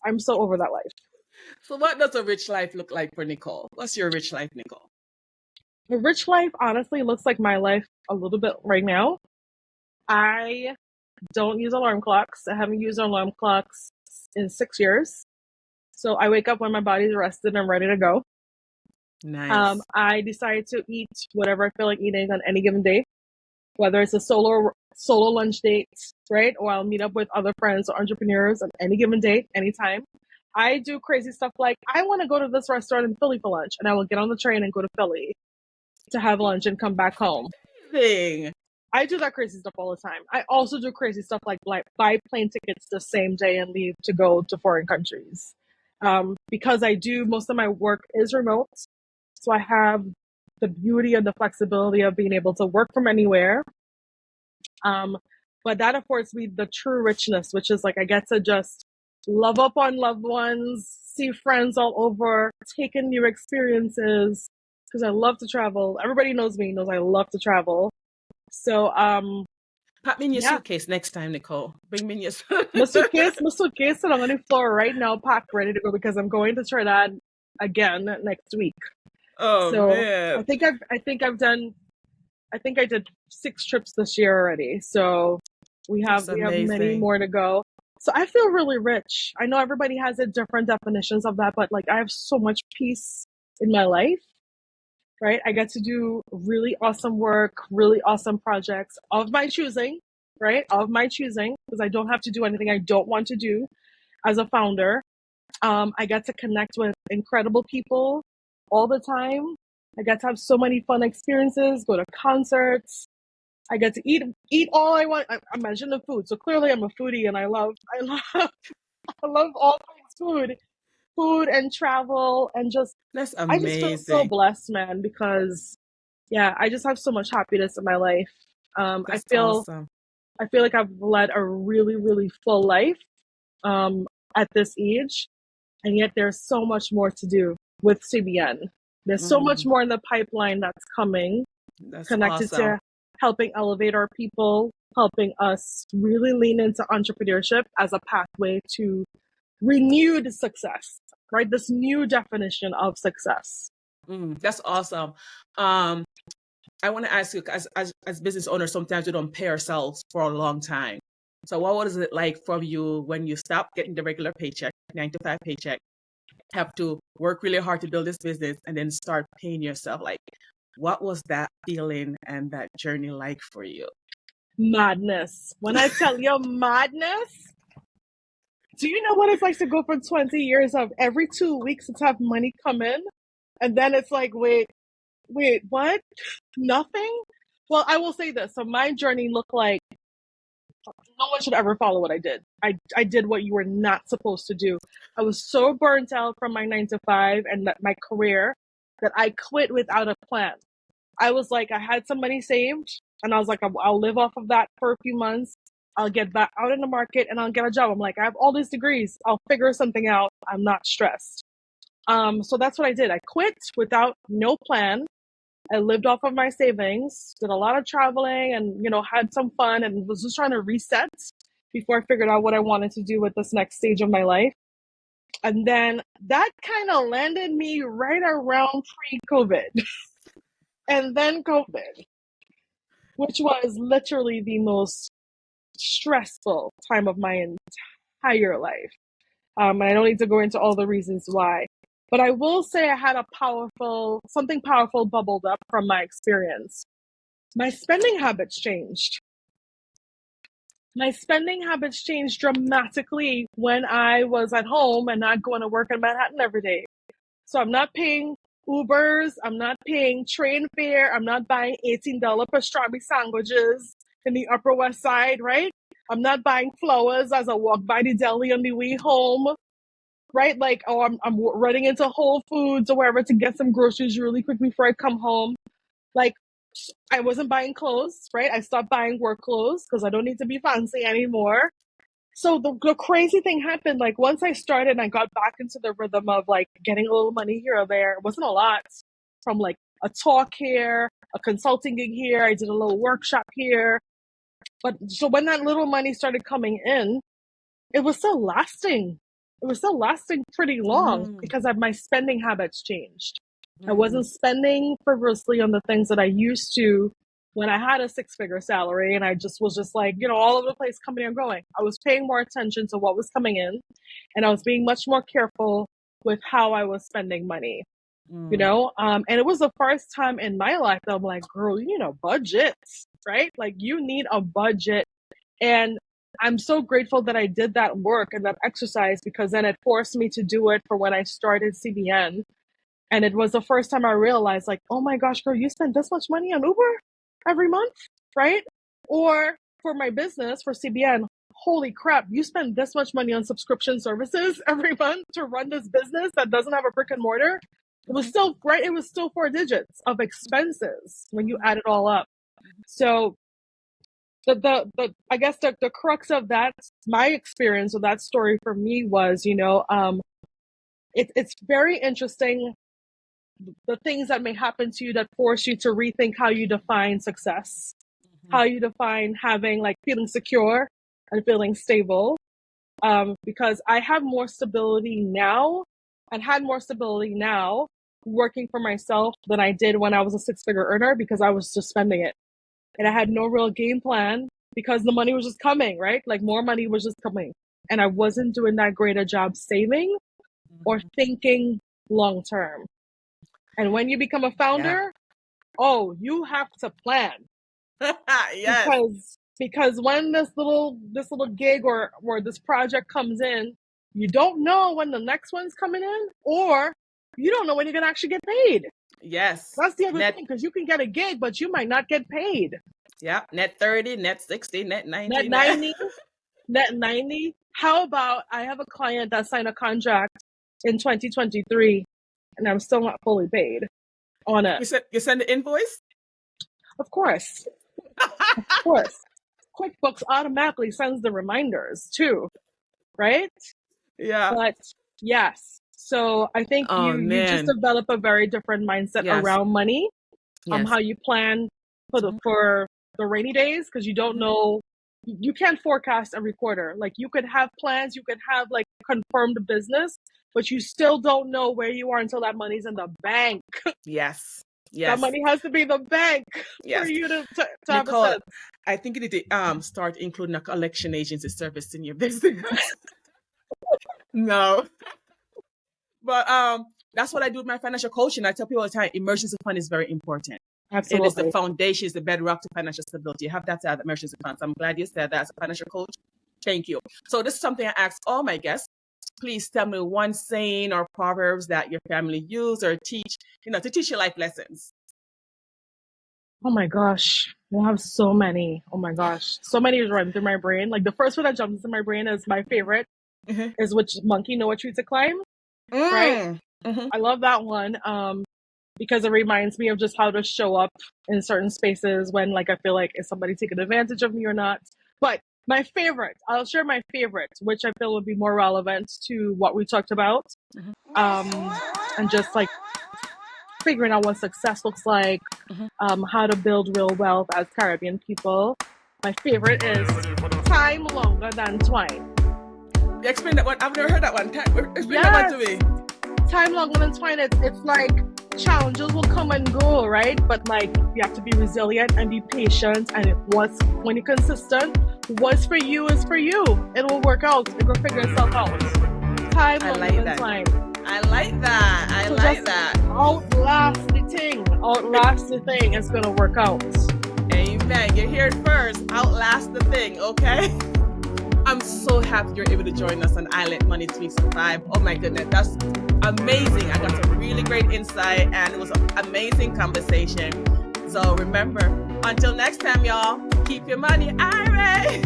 I'm so over that life.
So what does a rich life look like for Nicole? What's your rich life, Nicole?
The rich life honestly looks like my life a little bit right now. I don't use alarm clocks. I haven't used alarm clocks in 6 years. So I wake up when my body's rested and I'm ready to go.
Nice.
I decide to eat whatever I feel like eating on any given day, whether it's a solo lunch date, right? Or I'll meet up with other friends or entrepreneurs on any given date, anytime. I do crazy stuff like I want to go to this restaurant in Philly for lunch, and I will get on the train and go to Philly to have lunch and come back home.
Thing.
I do that crazy stuff all the time. I also do crazy stuff like buy plane tickets the same day and leave to go to foreign countries. Because I do, most of my work is remote. So I have the beauty and the flexibility of being able to work from anywhere. But that affords me the true richness, which is like I get to just love up on loved ones, see friends all over, take in new experiences because I love to travel. Everybody knows I love to travel. So
Pack me in your
yeah,
suitcase next time, Nicole. Bring me in your
my suitcase is on the floor right now, packed, ready to go because I'm going to Trinidad again next week.
Oh
So
man.
I think I did 6 trips this year already. So we have
That's
many
amazing.
more to go. So I feel really rich. I know everybody has a different definitions of that, but like I have so much peace in my life, right? I get to do really awesome work, really awesome projects of my choosing, right? Of my choosing, because I don't have to do anything I don't want to do as a founder. I get to connect with incredible people all the time. I get to have so many fun experiences, go to concerts. I get to eat all I want. I mentioned the food, so clearly I'm a foodie, and I love all things food and travel, and just
That's
I just feel so
amazing.
blessed, man, because yeah, I just have so much happiness in my life. I
That's
feel
awesome.
like I've led a really, really full life at this age, and yet there's so much more to do with CBN. There's so much
Mm,
more in the pipeline that's coming,
that's
connected
awesome.
to helping elevate our people, helping us really lean into entrepreneurship as a pathway to renewed success, right? This new definition of success.
That's awesome. Um, I want to ask you, as business owners, sometimes we don't pay ourselves for a long time. So what was it like for you when you stopped getting the regular paycheck, 9 to 5 paycheck, have to work really hard to build this business and then start paying yourself? Like, what was that feeling and that journey like for you?
Madness. When I tell you madness, do you know what it's like to go for 20 years of every 2 weeks to have money come in? And then it's like, wait, what? Nothing? Well, I will say this. So my journey looked like no one should ever follow what I did. I did what you were not supposed to do. I was so burnt out from my 9 to 5 and my career that I quit without a plan. I was like, I had some money saved, and I was like, I'll live off of that for a few months. I'll get back out in the market and I'll get a job. I'm like, I have all these degrees. I'll figure something out. I'm not stressed. So that's what I did. I quit without no plan. I lived off of my savings, did a lot of traveling, and had some fun, and was just trying to reset before I figured out what I wanted to do with this next stage of my life. And then that kind of landed me right around pre-COVID. And then COVID, which was literally the most stressful time of my entire life. And I don't need to go into all the reasons why. But I will say I had something powerful bubbled up from my experience. My spending habits changed. My spending habits changed dramatically when I was at home and not going to work in Manhattan every day. So I'm not paying Ubers. I'm not paying train fare. I'm not buying $18 pastrami sandwiches in the Upper West Side, right? I'm not buying flowers as I walk by the deli on the way home, right? Like, oh, I'm running into Whole Foods or wherever to get some groceries really quick before I come home. Like, I wasn't buying clothes, right? I stopped buying work clothes because I don't need to be fancy anymore. So the crazy thing happened, like once I started and I got back into the rhythm of like getting a little money here or there, it wasn't a lot, from like a talk here, a consulting gig here, I did a little workshop here. But so when that little money started coming in, it was still lasting. It was still lasting pretty long
Mm,
because my spending habits changed. I
mm,
wasn't spending frivolously on the things that I used to when I had a 6-figure salary, and I just was just like, all over the place coming and going. I was paying more attention to what was coming in, and I was being much more careful with how I was spending money,
mm,
and it was the first time in my life that I'm like, girl, you need a budget, right? Like you need a budget. And I'm so grateful that I did that work and that exercise, because then it forced me to do it for when I started CBN. And it was the first time I realized, like, oh my gosh, girl, you spend this much money on Uber every month, right? Or for my business, for CBN, holy crap, you spend this much money on subscription services every month to run this business that doesn't have a brick and mortar. It was
mhm,
still, right? It was still 4 digits of expenses when you
mhm,
add it all up. So I guess the crux of that, my experience with that story for me was, it's very interesting, the things that may happen to you that force you to rethink how you define success,
mhm,
how you define having, like, feeling secure and feeling stable. Because I have more stability now and had more stability now working for myself than I did when I was a 6-figure earner, because I was just spending it. And I had no real game plan because the money was just coming, right? Like more money was just coming. And I wasn't doing that great a job saving or
mhm.
thinking long term. And when you become a
Yeah.
founder, oh, you have to plan,
Yes.
because when this little gig or this project comes in, you don't know when the next one's coming in, or you don't know when you're gonna actually get paid.
Yes.
That's the
And
other
that
thing, because you can get a gig, but you might not get paid.
Yeah. Net 30, net 60, net 90.
Net 90, net 90. How about I have a client that signed a contract in 2023 and I'm still not fully paid on it.
You send the invoice?
Of course. Of course. QuickBooks automatically sends the reminders too, right?
Yeah.
But yes. So I think you just develop a very different mindset around money, how you plan for the rainy days, because you don't know, you can't forecast every quarter. Like you could have plans, you could have like confirmed business, but you still don't know where you are until that money's in the bank.
Yes.
That money has to be in the bank for you to have
Nicole,
a sense.
I think you need to start including a collection agency service in your business. No. But that's what I do with my financial coaching. I tell people all the time, emergency fund is very important.
Absolutely.
It is the foundation, is the bedrock to financial stability. You have that to have emergency funds. I'm glad you said that as a financial coach. Thank you. So this is something I ask all my guests. Please tell me one saying or proverbs that your family use or teach, to teach you life lessons.
Oh my gosh. I have so many. Oh my gosh. So many run through my brain. Like the first one that jumps into my brain is my favorite, is which monkey know a tree to climb. Right? I love that one. Because it reminds me of just how to show up in certain spaces when like I feel like is somebody taking advantage of me or not. But my favorite, I'll share my favorite, which I feel would be more relevant to what we talked about. And just like figuring out what success looks like, how to build real wealth as Caribbean people. My favorite is time longer than twine.
Explain that one. I've never heard that one. Explain that one to me.
Time longer than twine. It's like challenges will come and go, right? But like you have to be resilient and be patient. And when you're consistent, what's for you is for you. It will work out. It will figure itself out. Time longer than twine.
I like that. I like that.
Outlast the thing. Outlast the thing. It's gonna work out.
Amen. You hear it first. Outlast the thing. Okay. I'm so happy you're able to join us on I Let Money Tweaks Survive. Oh my goodness, that's amazing. I got some really great insight and it was an amazing conversation. So remember, until next time, y'all, keep your money irate.